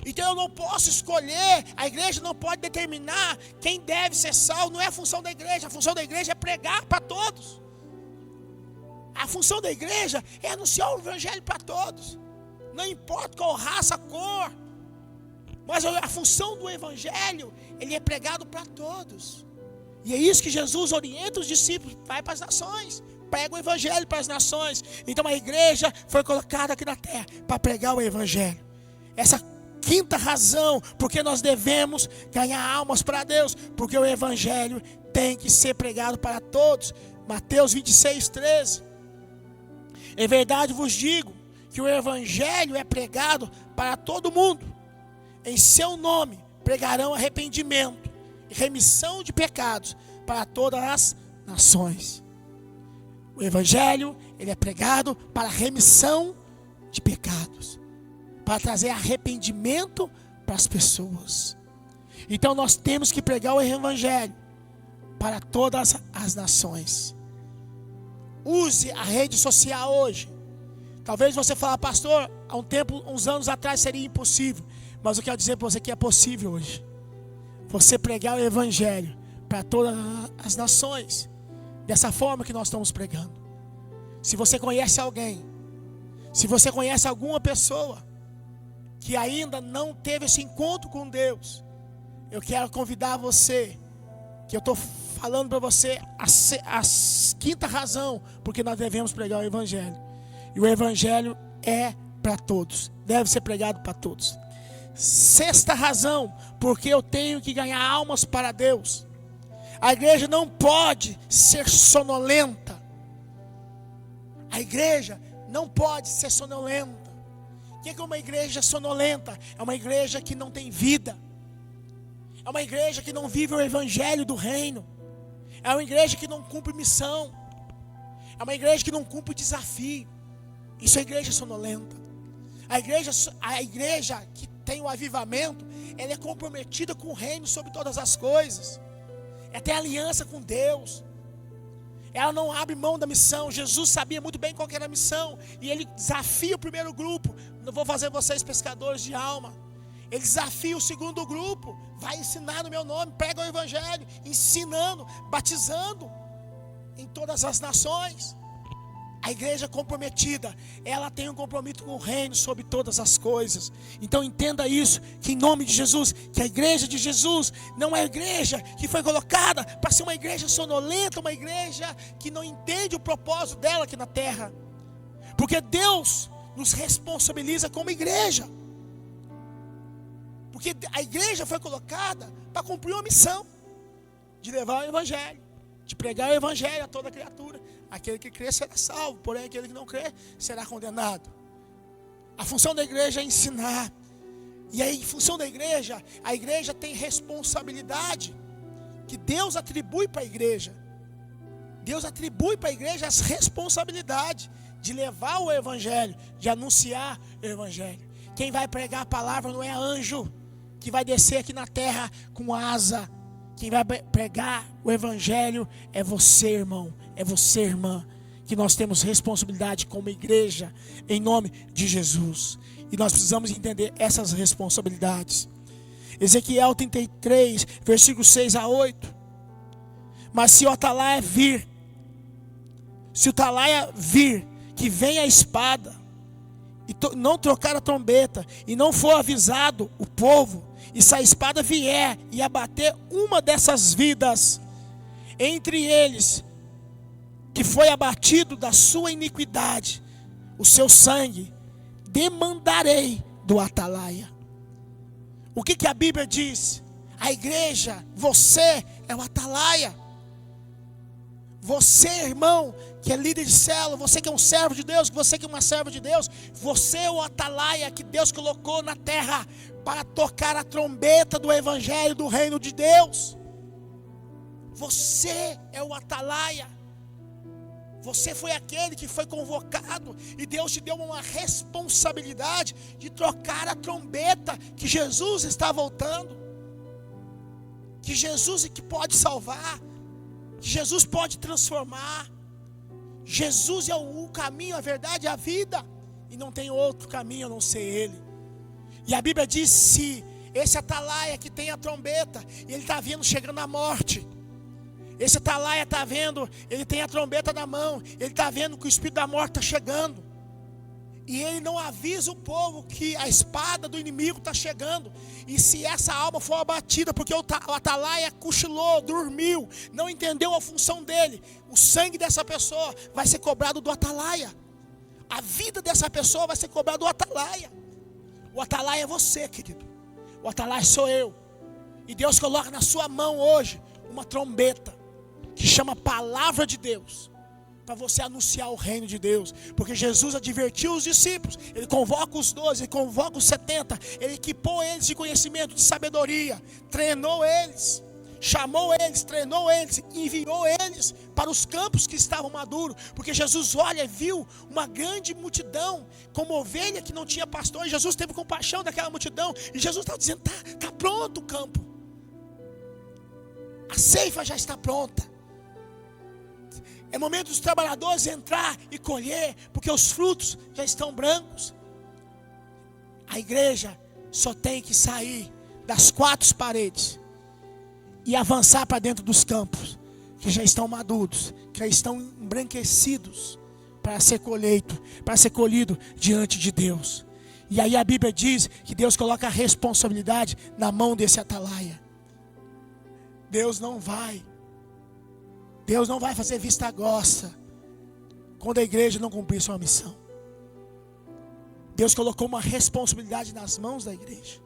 Então eu não posso escolher, a igreja não pode determinar quem deve ser salvo. Não é a função da igreja, a função da igreja é pregar para todos. A função da igreja é anunciar o evangelho para todos. Não importa qual raça, cor, mas a função do evangelho, ele é pregado para todos. E é isso que Jesus orienta os discípulos: vai para as nações, prega o evangelho para as nações. Então a igreja foi colocada aqui na terra para pregar o evangelho. Essa quinta razão, porque nós devemos ganhar almas para Deus, porque o evangelho tem que ser pregado para todos. Mateus 26:13. Em verdade vos digo que o evangelho é pregado para todo mundo. Em seu nome pregarão arrependimento e remissão de pecados para todas as nações. O evangelho, ele é pregado para remissão de pecados, para trazer arrependimento para as pessoas. Então nós temos que pregar o evangelho para todas as nações. Use a rede social hoje. Talvez você fale: pastor, há um tempo, uns anos atrás seria impossível. Mas eu quero dizer para você que é possível hoje. Você pregar o evangelho para todas as nações, dessa forma que nós estamos pregando. Se você conhece alguém, se você conhece alguma pessoa que ainda não teve esse encontro com Deus, eu quero convidar você, que eu estou falando para você a quinta razão, porque nós devemos pregar o evangelho. E o evangelho é para todos, deve ser pregado para todos. Sexta razão, porque eu tenho que ganhar almas para Deus. A igreja não pode ser sonolenta. A igreja não pode ser sonolenta. O que é uma igreja sonolenta? É uma igreja que não tem vida. É uma igreja que não vive o evangelho do reino. É uma igreja que não cumpre missão. É uma igreja que não cumpre desafio. Isso é igreja sonolenta. A igreja que tem o avivamento, ela é comprometida com o reino sobre todas as coisas. Ela tem aliança com Deus. Ela não abre mão da missão. Jesus sabia muito bem qual que era a missão, e ele desafia o primeiro grupo: não vou fazer vocês pescadores de alma. Ele desafia o segundo grupo: vai ensinar no meu nome, prega o evangelho, ensinando, batizando em todas as nações. A igreja comprometida, ela tem um compromisso com o reino sobre todas as coisas. Então entenda isso, que em nome de Jesus, que a igreja de Jesus não é a igreja que foi colocada para ser uma igreja sonolenta, uma igreja que não entende o propósito dela aqui na terra. Porque Deus nos responsabiliza como igreja. Porque a igreja foi colocada para cumprir uma missão de levar o evangelho, de pregar o evangelho a toda criatura. Aquele que crê será salvo, porém aquele que não crê será condenado. A função da igreja é ensinar. E aí, em função da igreja, a igreja tem responsabilidade que Deus atribui para a igreja. Deus atribui para a igreja as responsabilidades de levar o evangelho, de anunciar o evangelho. Quem vai pregar a palavra não é anjo que vai descer aqui na terra com asa. Quem vai pregar o evangelho é você, irmão, é você, irmã, que nós temos responsabilidade como igreja, em nome de Jesus. E nós precisamos entender essas responsabilidades. Ezequiel 33, versículos 6 a 8. Mas se o atalaia vir, que vem a espada, e não trocar a trombeta, e não for avisado o povo, e se a espada vier e abater uma dessas vidas, entre eles, que foi abatido da sua iniquidade, o seu sangue, demandarei do atalaia. O que a Bíblia diz? A igreja, você é o atalaia. Você, irmão, que é líder de célula, você que é um servo de Deus, você que é uma serva de Deus, você é o atalaia que Deus colocou na terra para tocar a trombeta do evangelho do reino de Deus. Você é o atalaia. Você foi aquele que foi convocado, e Deus te deu uma responsabilidade de trocar a trombeta, que Jesus está voltando, que Jesus é que pode salvar, que Jesus pode transformar. Jesus é o caminho, a verdade e a vida, e não tem outro caminho a não ser Ele. E a Bíblia diz: se esse atalaia que tem a trombeta, ele está vendo chegando a morte, esse atalaia está vendo, ele tem a trombeta na mão, ele está vendo que o espírito da morte está chegando, e ele não avisa o povo que a espada do inimigo está chegando. E se essa alma for abatida, porque o atalaia cochilou, dormiu, não entendeu a função dele, o sangue dessa pessoa vai ser cobrado do atalaia. A vida dessa pessoa vai ser cobrada do atalaia. O atalaia é você, querido. O atalaia sou eu. E Deus coloca na sua mão hoje uma trombeta que chama Palavra de Deus, para você anunciar o reino de Deus. Porque Jesus advertiu os discípulos, Ele convoca os 12, Ele convoca os 70, Ele equipou eles de conhecimento, de sabedoria, treinou eles, chamou eles, treinou eles, enviou eles para os campos que estavam maduros. Porque Jesus olha, viu uma grande multidão, como ovelha que não tinha pastor, e Jesus teve compaixão daquela multidão, e Jesus está dizendo: está pronto o campo, a ceifa já está pronta. É momento dos trabalhadores entrar e colher, porque os frutos já estão brancos. A igreja só tem que sair das 4 paredes e avançar para dentro dos campos, que já estão maduros, que já estão embranquecidos, para ser colhido diante de Deus. E aí a Bíblia diz que Deus coloca a responsabilidade na mão desse atalaia. Deus não vai fazer vista grossa quando a igreja não cumprir sua missão. Deus colocou uma responsabilidade nas mãos da igreja.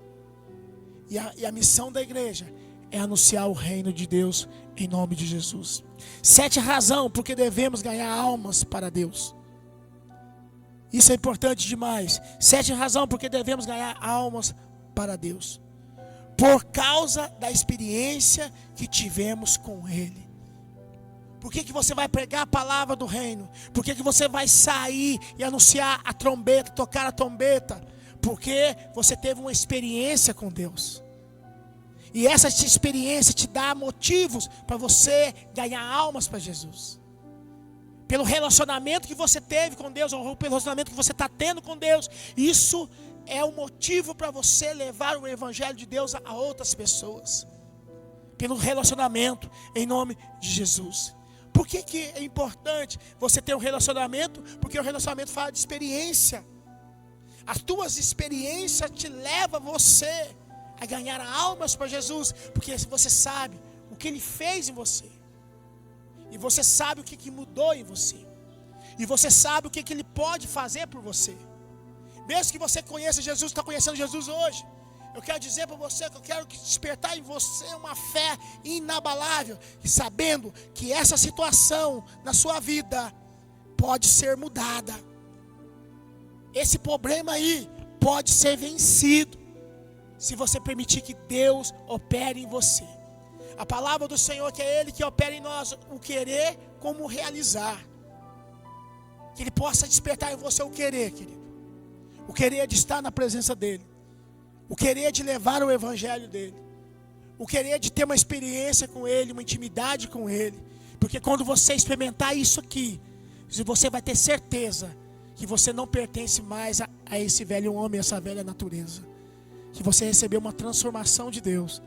E a missão da igreja é anunciar o reino de Deus em nome de Jesus. 7 razões porque devemos ganhar almas para Deus. Isso é importante demais. 7 razões porque devemos ganhar almas para Deus. Por causa da experiência que tivemos com Ele. Por que você vai pregar a palavra do reino? Por que você vai sair e anunciar a trombeta, tocar a trombeta? Porque você teve uma experiência com Deus. E essa experiência te dá motivos para você ganhar almas para Jesus. Pelo relacionamento que você teve com Deus, ou pelo relacionamento que você está tendo com Deus. Isso é um motivo para você levar o Evangelho de Deus a outras pessoas. Pelo relacionamento, em nome de Jesus. Por que é importante você ter um relacionamento? Porque o relacionamento fala de experiência. As tuas experiências te levam você a ganhar almas para Jesus. Porque você sabe o que Ele fez em você. E você sabe o que mudou em você. E você sabe o que Ele pode fazer por você. Mesmo que você conheça Jesus, está conhecendo Jesus hoje, eu quero dizer para você que eu quero despertar em você uma fé inabalável. E sabendo que essa situação na sua vida pode ser mudada. Esse problema aí pode ser vencido. Se você permitir que Deus opere em você. A palavra do Senhor que é Ele que opera em nós o querer como o realizar. Que Ele possa despertar em você o querer, querido. O querer de estar na presença dEle. O querer de levar o Evangelho dEle. O querer de ter uma experiência com Ele, uma intimidade com Ele. Porque quando você experimentar isso aqui, você vai ter certeza que você não pertence mais a esse velho homem, essa velha natureza. Que você recebeu uma transformação de Deus.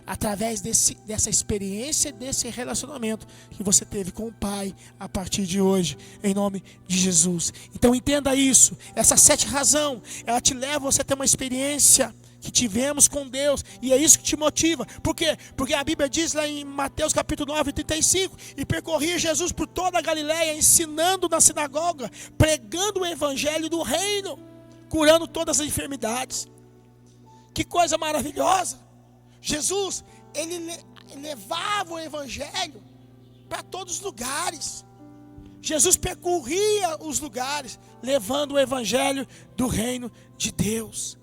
Através dessa experiência, desse relacionamento que você teve com o Pai a partir de hoje, em nome de Jesus. Então entenda isso, essa 7 razão, ela te leva a você ter uma experiência que tivemos com Deus, e é isso que te motiva. Por quê? Porque a Bíblia diz lá em Mateus capítulo 9, 35, e percorria Jesus por toda a Galileia, ensinando na sinagoga, pregando o Evangelho do reino, curando todas as enfermidades. Que coisa maravilhosa! Jesus, Ele levava o Evangelho para todos os lugares. Jesus percorria os lugares, levando o Evangelho do reino de Deus.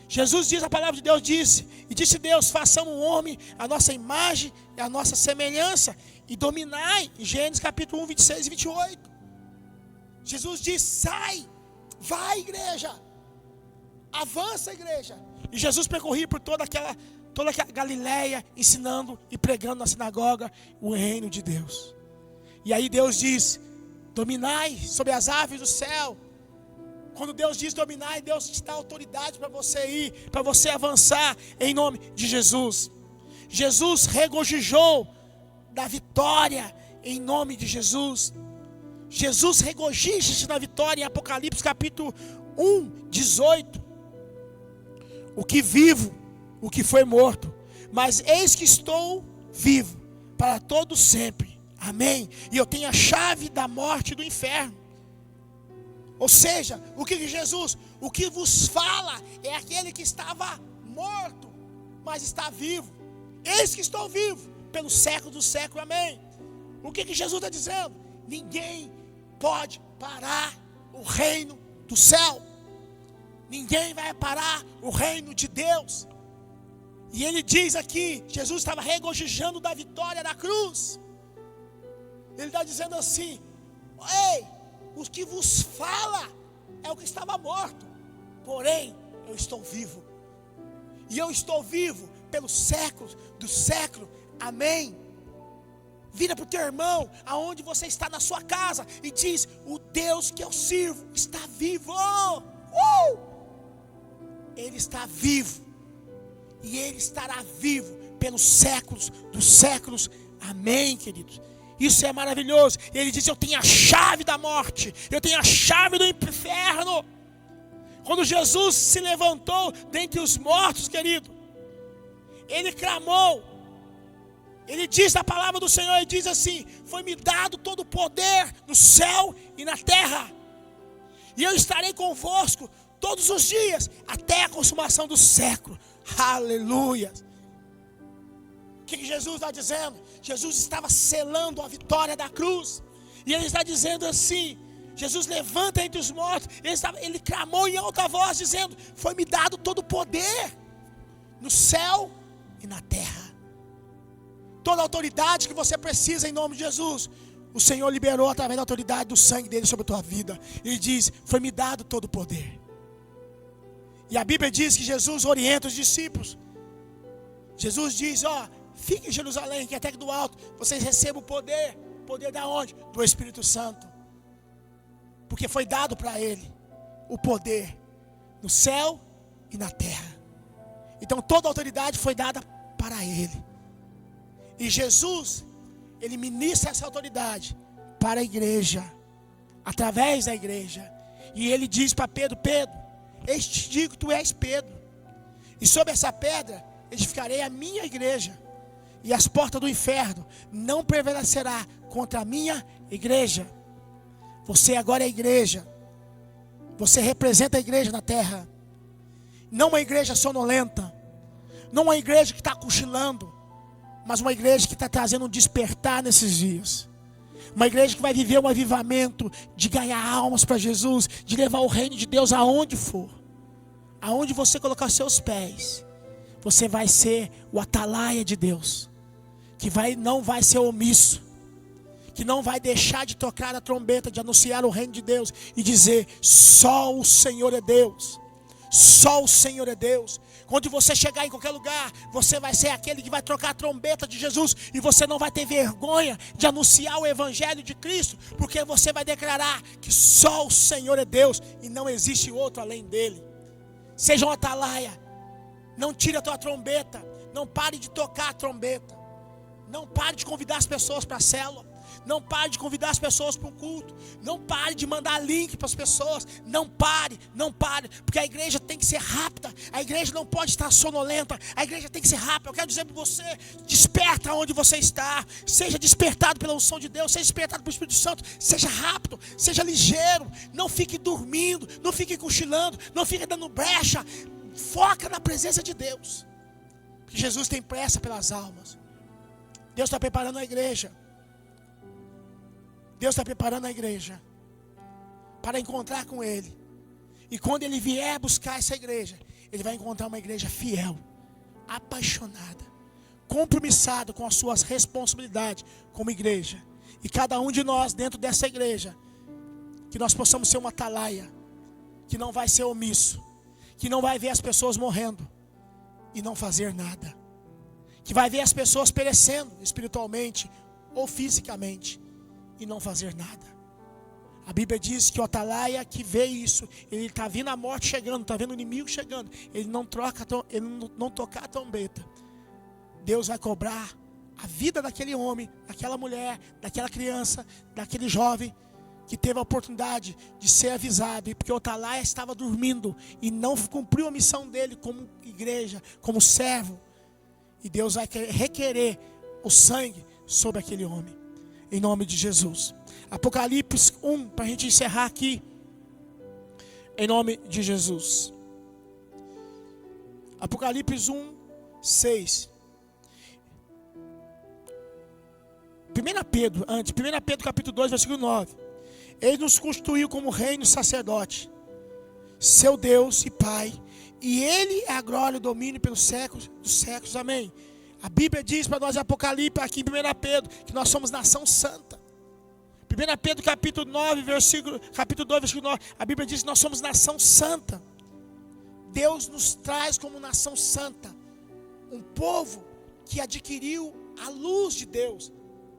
Jesus diz, a palavra de Deus disse, e disse Deus, façamos um homem a nossa imagem e a nossa semelhança, e dominai, em Gênesis capítulo 1, 26 e 28. Jesus diz, sai, vai igreja, avança igreja. E Jesus percorria por toda aquela Galileia, ensinando e pregando na sinagoga o reino de Deus. E aí Deus diz, dominai sobre as aves do céu. Quando Deus diz dominai, Deus te dá autoridade para você ir, para você avançar em nome de Jesus. Jesus regozijou da vitória em nome de Jesus. Jesus regozija-se na vitória em Apocalipse capítulo 1, 18. O que vivo, o que foi morto, mas eis que estou vivo para todo sempre, amém, e eu tenho a chave da morte e do inferno. Ou seja, o que vos fala é aquele que estava morto, mas está vivo. Eis que estou vivo pelos séculos do século, amém. O que Jesus está dizendo? Ninguém pode parar o reino do céu. Ninguém vai parar o reino de Deus. E ele diz aqui, Jesus estava regozijando da vitória da cruz. Ele está dizendo assim, ei, o que vos fala é o que estava morto, porém eu estou vivo. E eu estou vivo pelos séculos do século, amém. Vira para o teu irmão, aonde você está na sua casa, e diz, o Deus que eu sirvo está vivo. Ele está vivo. E Ele estará vivo pelos séculos dos séculos, amém, queridos. Isso é maravilhoso. Ele diz, eu tenho a chave da morte, eu tenho a chave do inferno. Quando Jesus se levantou dentre os mortos, querido, Ele clamou. Ele diz na palavra do Senhor, Ele diz assim, foi-me dado todo o poder no céu e na terra, e eu estarei convosco todos os dias, até a consumação do século. Aleluia. O que Jesus está dizendo? Jesus estava selando a vitória da cruz. E Ele está dizendo assim, Jesus levanta entre os mortos. Ele clamou em alta voz dizendo, foi-me dado todo o poder no céu e na terra. Toda a autoridade que você precisa em nome de Jesus, o Senhor liberou através da autoridade do sangue dele sobre a tua vida. Ele diz, foi-me dado todo o poder. E a Bíblia diz que Jesus orienta os discípulos. Jesus diz, fiquem em Jerusalém, que até que do alto vocês recebam o poder. Poder da onde? Do Espírito Santo. Porque foi dado para ele o poder no céu e na terra. Então toda a autoridade foi dada para ele. E Jesus, ele ministra essa autoridade para a igreja, através da igreja. E ele diz para Pedro, Pedro, eis te digo que tu és Pedro, e sobre essa pedra edificarei a minha igreja, e as portas do inferno não prevalecerá contra a minha igreja. Você agora é a igreja. Você representa a igreja na terra. Não uma igreja sonolenta, não uma igreja que está cochilando, mas uma igreja que está trazendo um despertar nesses dias. Uma igreja que vai viver um avivamento de ganhar almas para Jesus, de levar o reino de Deus aonde for. Aonde você colocar os seus pés, você vai ser o atalaia de Deus, que não vai ser omisso, que não vai deixar de tocar a trombeta, de anunciar o reino de Deus e dizer, só o Senhor é Deus. Só o Senhor é Deus. Quando você chegar em qualquer lugar, você vai ser aquele que vai trocar a trombeta de Jesus, e você não vai ter vergonha de anunciar o evangelho de Cristo, porque você vai declarar que só o Senhor é Deus e não existe outro além dele. Seja um atalaia. Não tire a tua trombeta. Não pare de tocar a trombeta. Não pare de convidar as pessoas para a célula. Não pare de convidar as pessoas para o culto. Não pare de mandar link para as pessoas. Não pare, porque a igreja tem que ser rápida. A igreja não pode estar sonolenta. A igreja tem que ser rápida. Eu quero dizer para você, desperta onde você está. Seja despertado pela unção de Deus. Seja despertado pelo Espírito Santo. Seja rápido, seja ligeiro. Não fique dormindo, não fique cochilando, não fique dando brecha. Foca na presença de Deus, porque Jesus tem pressa pelas almas. Deus está preparando a igreja. Deus está preparando a igreja para encontrar com Ele. E quando Ele vier buscar essa igreja, Ele vai encontrar uma igreja fiel, apaixonada, compromissada com as suas responsabilidades como igreja. E cada um de nós dentro dessa igreja, que nós possamos ser uma atalaia, que não vai ser omisso, que não vai ver as pessoas morrendo e não fazer nada, que vai ver as pessoas perecendo espiritualmente ou fisicamente e não fazer nada. A Bíblia diz que o atalaia que vê isso, ele está vendo a morte chegando, está vendo o inimigo chegando, ele não tocar a trombeta, Deus vai cobrar a vida daquele homem, daquela mulher, daquela criança, daquele jovem que teve a oportunidade de ser avisado, e porque o atalaia estava dormindo e não cumpriu a missão dele como igreja, como servo, e Deus vai requerer o sangue sobre aquele homem, em nome de Jesus. Apocalipse 1, para a gente encerrar aqui, em nome de Jesus. Apocalipse 1, 6. 1 Pedro capítulo 2, versículo 9. Ele nos constituiu como reino e sacerdote, seu Deus e Pai, e Ele é a glória e o domínio pelos séculos dos séculos. Amém. A Bíblia diz para nós em Apocalipse, aqui em 1 Pedro, que nós somos nação santa. 1 Pedro capítulo 2, versículo 9, a Bíblia diz que nós somos nação santa. Deus nos traz como nação santa, um povo que adquiriu a luz de Deus,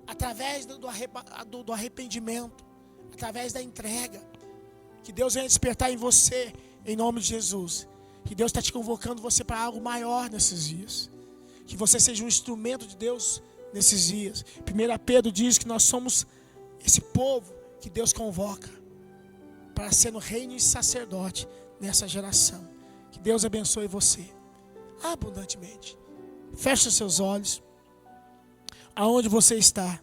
através do arrependimento, através da entrega. Que Deus venha despertar em você, em nome de Jesus. Que Deus está te convocando você para algo maior nesses dias. Que você seja um instrumento de Deus nesses dias. 1 Pedro diz que nós somos esse povo que Deus convoca para ser no reino e sacerdote nessa geração. Que Deus abençoe você abundantemente. Feche os seus olhos aonde você está,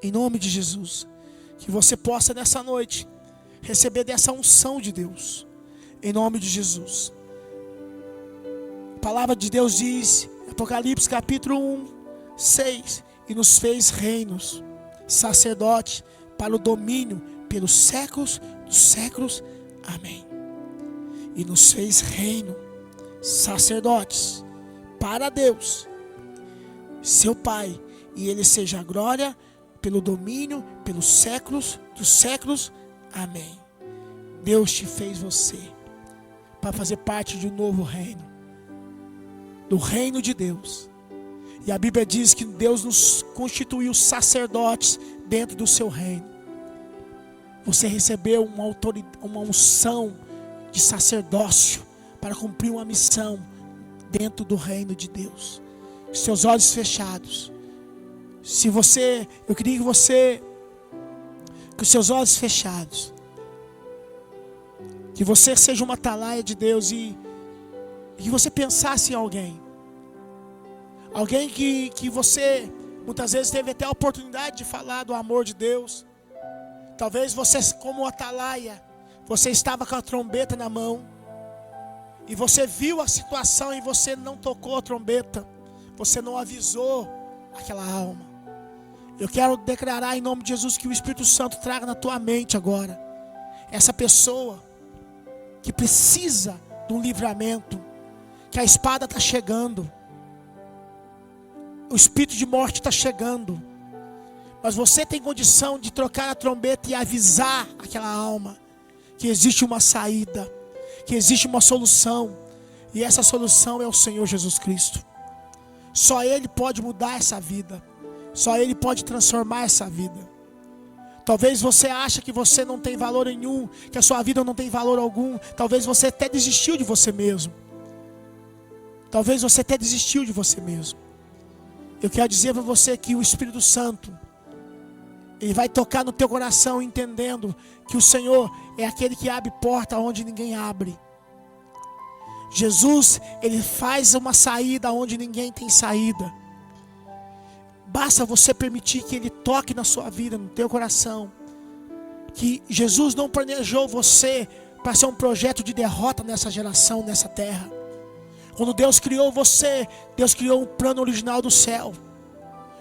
em nome de Jesus. Que você possa nessa noite receber dessa unção de Deus, em nome de Jesus. A palavra de Deus diz, Apocalipse capítulo 1, 6, e nos fez reinos, sacerdote, para o domínio pelos séculos dos séculos. Amém. E nos fez reino, sacerdotes, para Deus, seu Pai, e Ele seja a glória pelo domínio pelos séculos dos séculos. Amém. Deus te fez você para fazer parte de um novo reino, do reino de Deus. E a Bíblia diz que Deus nos constituiu sacerdotes dentro do seu reino. Você recebeu uma unção de sacerdócio para cumprir uma missão dentro do reino de Deus. Seus olhos fechados. Eu queria que você, com os seus olhos fechados, que você seja uma atalaia de Deus e que você pensasse em alguém. Alguém que você muitas vezes teve até a oportunidade de falar do amor de Deus. Talvez você, como atalaia, você estava com a trombeta na mão e você viu a situação e você não tocou a trombeta, você não avisou aquela alma. Eu quero declarar em nome de Jesus que o Espírito Santo traga na tua mente agora essa pessoa que precisa de um livramento, que a espada está chegando, o espírito de morte está chegando, mas você tem condição de trocar a trombeta e avisar aquela alma que existe uma saída, que existe uma solução, e essa solução é o Senhor Jesus Cristo. Só Ele pode mudar essa vida, só Ele pode transformar essa vida. Talvez você ache que você não tem valor nenhum, que a sua vida não tem valor algum. Talvez você até desistiu de você mesmo. Talvez você até desistiu de você mesmo. Eu quero dizer para você que o Espírito Santo, Ele vai tocar no teu coração entendendo que o Senhor é aquele que abre porta onde ninguém abre. Jesus, Ele faz uma saída onde ninguém tem saída. Basta você permitir que Ele toque na sua vida, no teu coração. Que Jesus não planejou você para ser um projeto de derrota nessa geração, nessa terra. Quando Deus criou você, Deus criou um plano original do céu.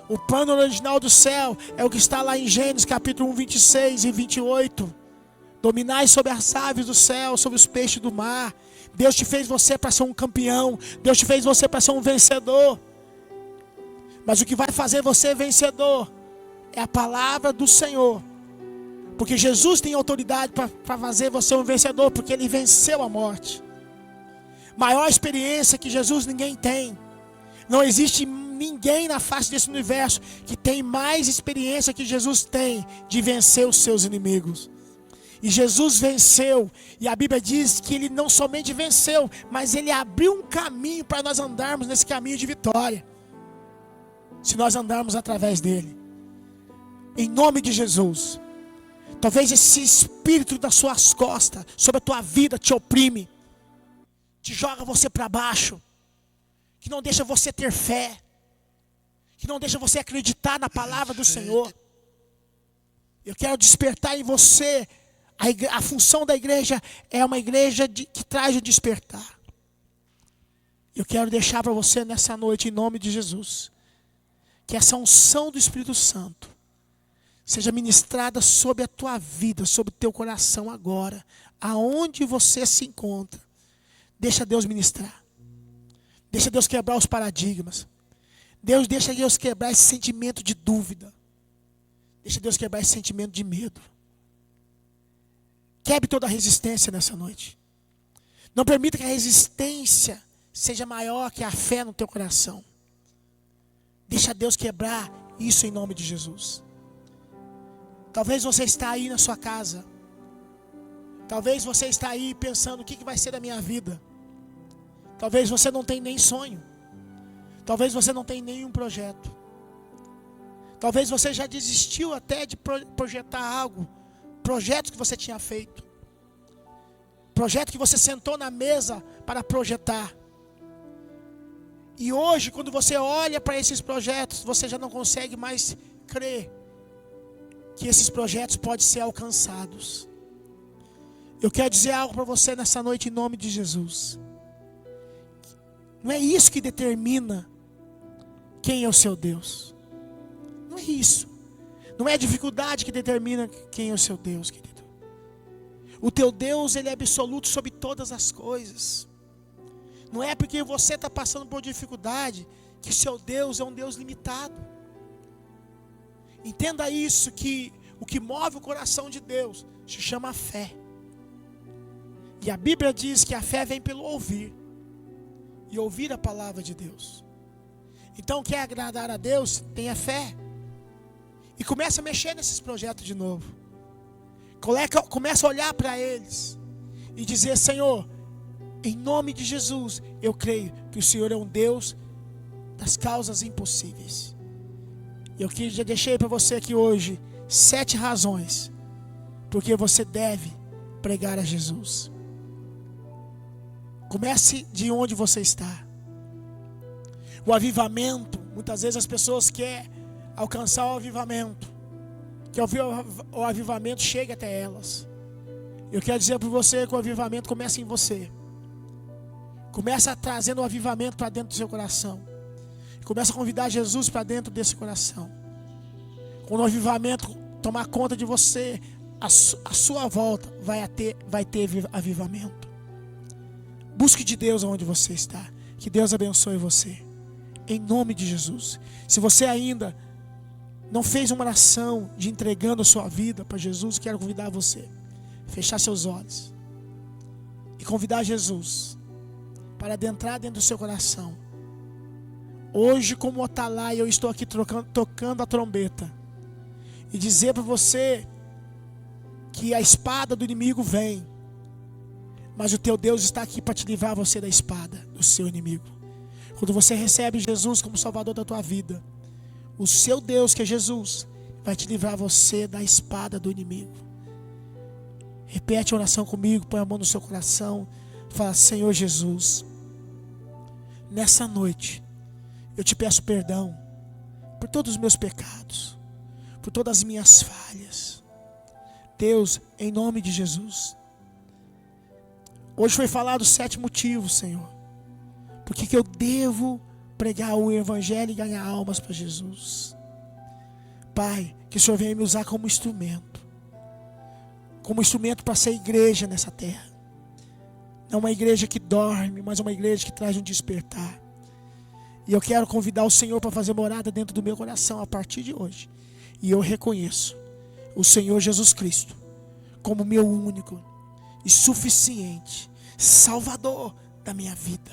O plano original do céu é o que está lá em Gênesis capítulo 1, 26 e 28. Dominai sobre as aves do céu, sobre os peixes do mar. Deus te fez você para ser um campeão. Deus te fez você para ser um vencedor. Mas o que vai fazer você vencedor é a palavra do Senhor. Porque Jesus tem autoridade para fazer você um vencedor, porque Ele venceu a morte. Maior experiência que Jesus ninguém tem. Não existe ninguém na face desse universo que tem mais experiência que Jesus tem de vencer os seus inimigos. E Jesus venceu, e a Bíblia diz que Ele não somente venceu, mas Ele abriu um caminho para nós andarmos nesse caminho de vitória. Se nós andarmos através dEle. Em nome de Jesus. Talvez esse espírito das suas costas, sobre a tua vida, te oprime. Te joga você para baixo. Que não deixa você ter fé. Que não deixa você acreditar na palavra do Senhor. Eu quero despertar em você. A função da igreja é uma igreja que traz o despertar. Eu quero deixar para você nessa noite, em nome de Jesus, que essa unção do Espírito Santo seja ministrada sobre a tua vida, sobre o teu coração agora, aonde você se encontra. Deixa Deus ministrar. Deixa Deus quebrar os paradigmas. Deixa Deus quebrar esse sentimento de dúvida. Deixa Deus quebrar esse sentimento de medo. Quebre toda a resistência nessa noite. Não permita que a resistência seja maior que a fé no teu coração. Deixa Deus quebrar isso em nome de Jesus. Talvez você está aí na sua casa. Talvez você está aí pensando o que vai ser da minha vida. Talvez você não tenha nem sonho. Talvez você não tenha nenhum projeto. Talvez você já desistiu até de projetar algo. Projetos que você tinha feito. Projeto que você sentou na mesa para projetar. E hoje, quando você olha para esses projetos, você já não consegue mais crer que esses projetos podem ser alcançados. Eu quero dizer algo para você nessa noite em nome de Jesus. Não é isso que determina quem é o seu Deus. Não é isso. Não é a dificuldade que determina quem é o seu Deus, querido. O teu Deus, Ele é absoluto sobre todas as coisas. Não é porque você está passando por dificuldade que seu Deus é um Deus limitado. Entenda isso, que o que move o coração de Deus se chama fé. E a Bíblia diz que a fé vem pelo ouvir, e ouvir a palavra de Deus. Então, quer agradar a Deus? Tenha fé. E começa a mexer nesses projetos de novo. Começa a olhar para eles e dizer: Senhor, em nome de Jesus, eu creio que o Senhor é um Deus das causas impossíveis. Eu que já deixei para você aqui hoje 7 razões porque você deve pregar a Jesus. Comece de onde você está. O avivamento, muitas vezes as pessoas querem alcançar o avivamento, que o avivamento chegue até elas. Eu quero dizer para você que o avivamento começa em você. Começa trazendo o avivamento para dentro do seu coração. Começa a convidar Jesus para dentro desse coração. Quando o avivamento tomar conta de você, a sua volta vai ter avivamento. Busque de Deus onde você está. Que Deus abençoe você. Em nome de Jesus. Se você ainda não fez uma oração de entregando a sua vida para Jesus, quero convidar você a fechar seus olhos e convidar Jesus para adentrar dentro do seu coração. Hoje, como atalaia, eu estou aqui tocando a trombeta e dizer para você que a espada do inimigo vem, mas o teu Deus está aqui para te livrar você da espada do seu inimigo. Quando você recebe Jesus como Salvador da tua vida, o seu Deus, que é Jesus, vai te livrar você da espada do inimigo. Repete a oração comigo, põe a mão no seu coração, fala: Senhor Jesus, nessa noite eu te peço perdão por todos os meus pecados, por todas as minhas falhas. Deus, em nome de Jesus, hoje foi falado 7 motivos, Senhor, porque que eu devo pregar o Evangelho e ganhar almas para Jesus. Pai, que o Senhor venha me usar como instrumento para ser igreja nessa terra. Não uma igreja que dorme, mas uma igreja que traz um despertar. E eu quero convidar o Senhor para fazer morada dentro do meu coração a partir de hoje. E eu reconheço o Senhor Jesus Cristo como meu único e suficiente Salvador da minha vida.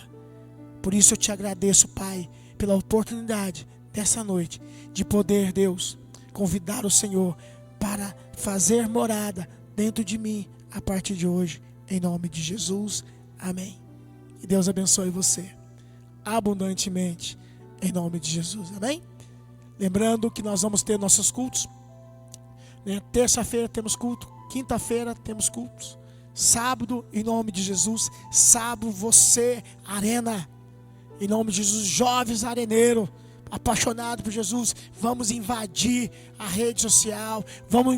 Por isso eu te agradeço, Pai, pela oportunidade dessa noite de poder, Deus, convidar o Senhor para fazer morada dentro de mim a partir de hoje, em nome de Jesus. Amém. E Deus abençoe você abundantemente, em nome de Jesus. Amém? Lembrando que nós vamos ter nossos cultos, né? Terça-feira temos culto, quinta-feira temos cultos, sábado, em nome de Jesus, sábado você, Arena, em nome de Jesus, jovens areneiros, apaixonados por Jesus, vamos invadir a rede social, vamos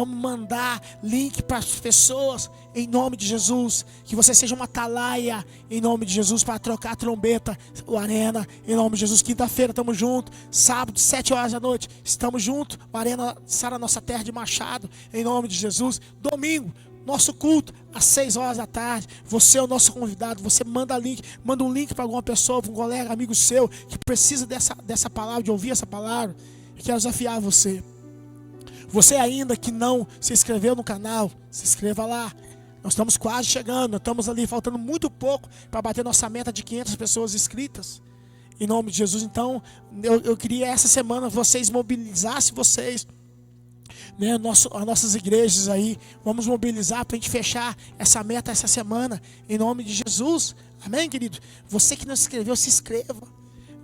mandar link para as pessoas, em nome de Jesus, que você seja uma atalaia, em nome de Jesus, para trocar a trombeta, o Arena, em nome de Jesus. Quinta-feira estamos juntos, sábado, 7 horas da noite, estamos juntos, o Arena Sara Nossa Terra de Machado, em nome de Jesus. Domingo, nosso culto, às 6 horas da tarde. Você é o nosso convidado. Você manda um link para alguma pessoa, para um colega, amigo seu, que precisa dessa palavra, de ouvir essa palavra. Eu quero desafiar você. Você ainda que não se inscreveu no canal, se inscreva lá. Nós estamos quase chegando, nós estamos ali faltando muito pouco para bater nossa meta de 500 pessoas inscritas. Em nome de Jesus. Então, eu queria essa semana vocês mobilizassem vocês, né, as nossas igrejas aí, vamos mobilizar para a gente fechar essa meta essa semana, em nome de Jesus. Amém, querido? Você que não se inscreveu, se inscreva.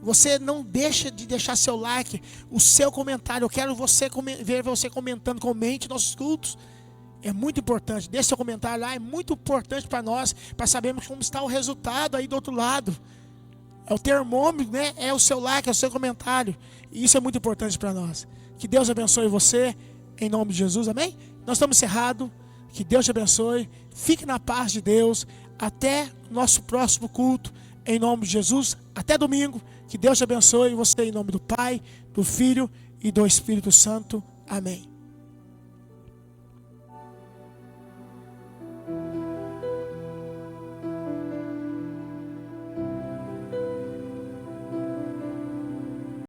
Você não deixa de deixar seu like, o seu comentário. Eu quero ver você comentando, comente nossos cultos. É muito importante, deixe seu comentário lá, é muito importante para nós, para sabermos como está o resultado aí do outro lado. É o termômetro, né? É o seu like, é o seu comentário. E isso é muito importante para nós. Que Deus abençoe você, em nome de Jesus, amém? Nós estamos encerrados, que Deus te abençoe, fique na paz de Deus, até nosso próximo culto, em nome de Jesus, até domingo, que Deus te abençoe, você em nome do Pai, do Filho e do Espírito Santo, amém.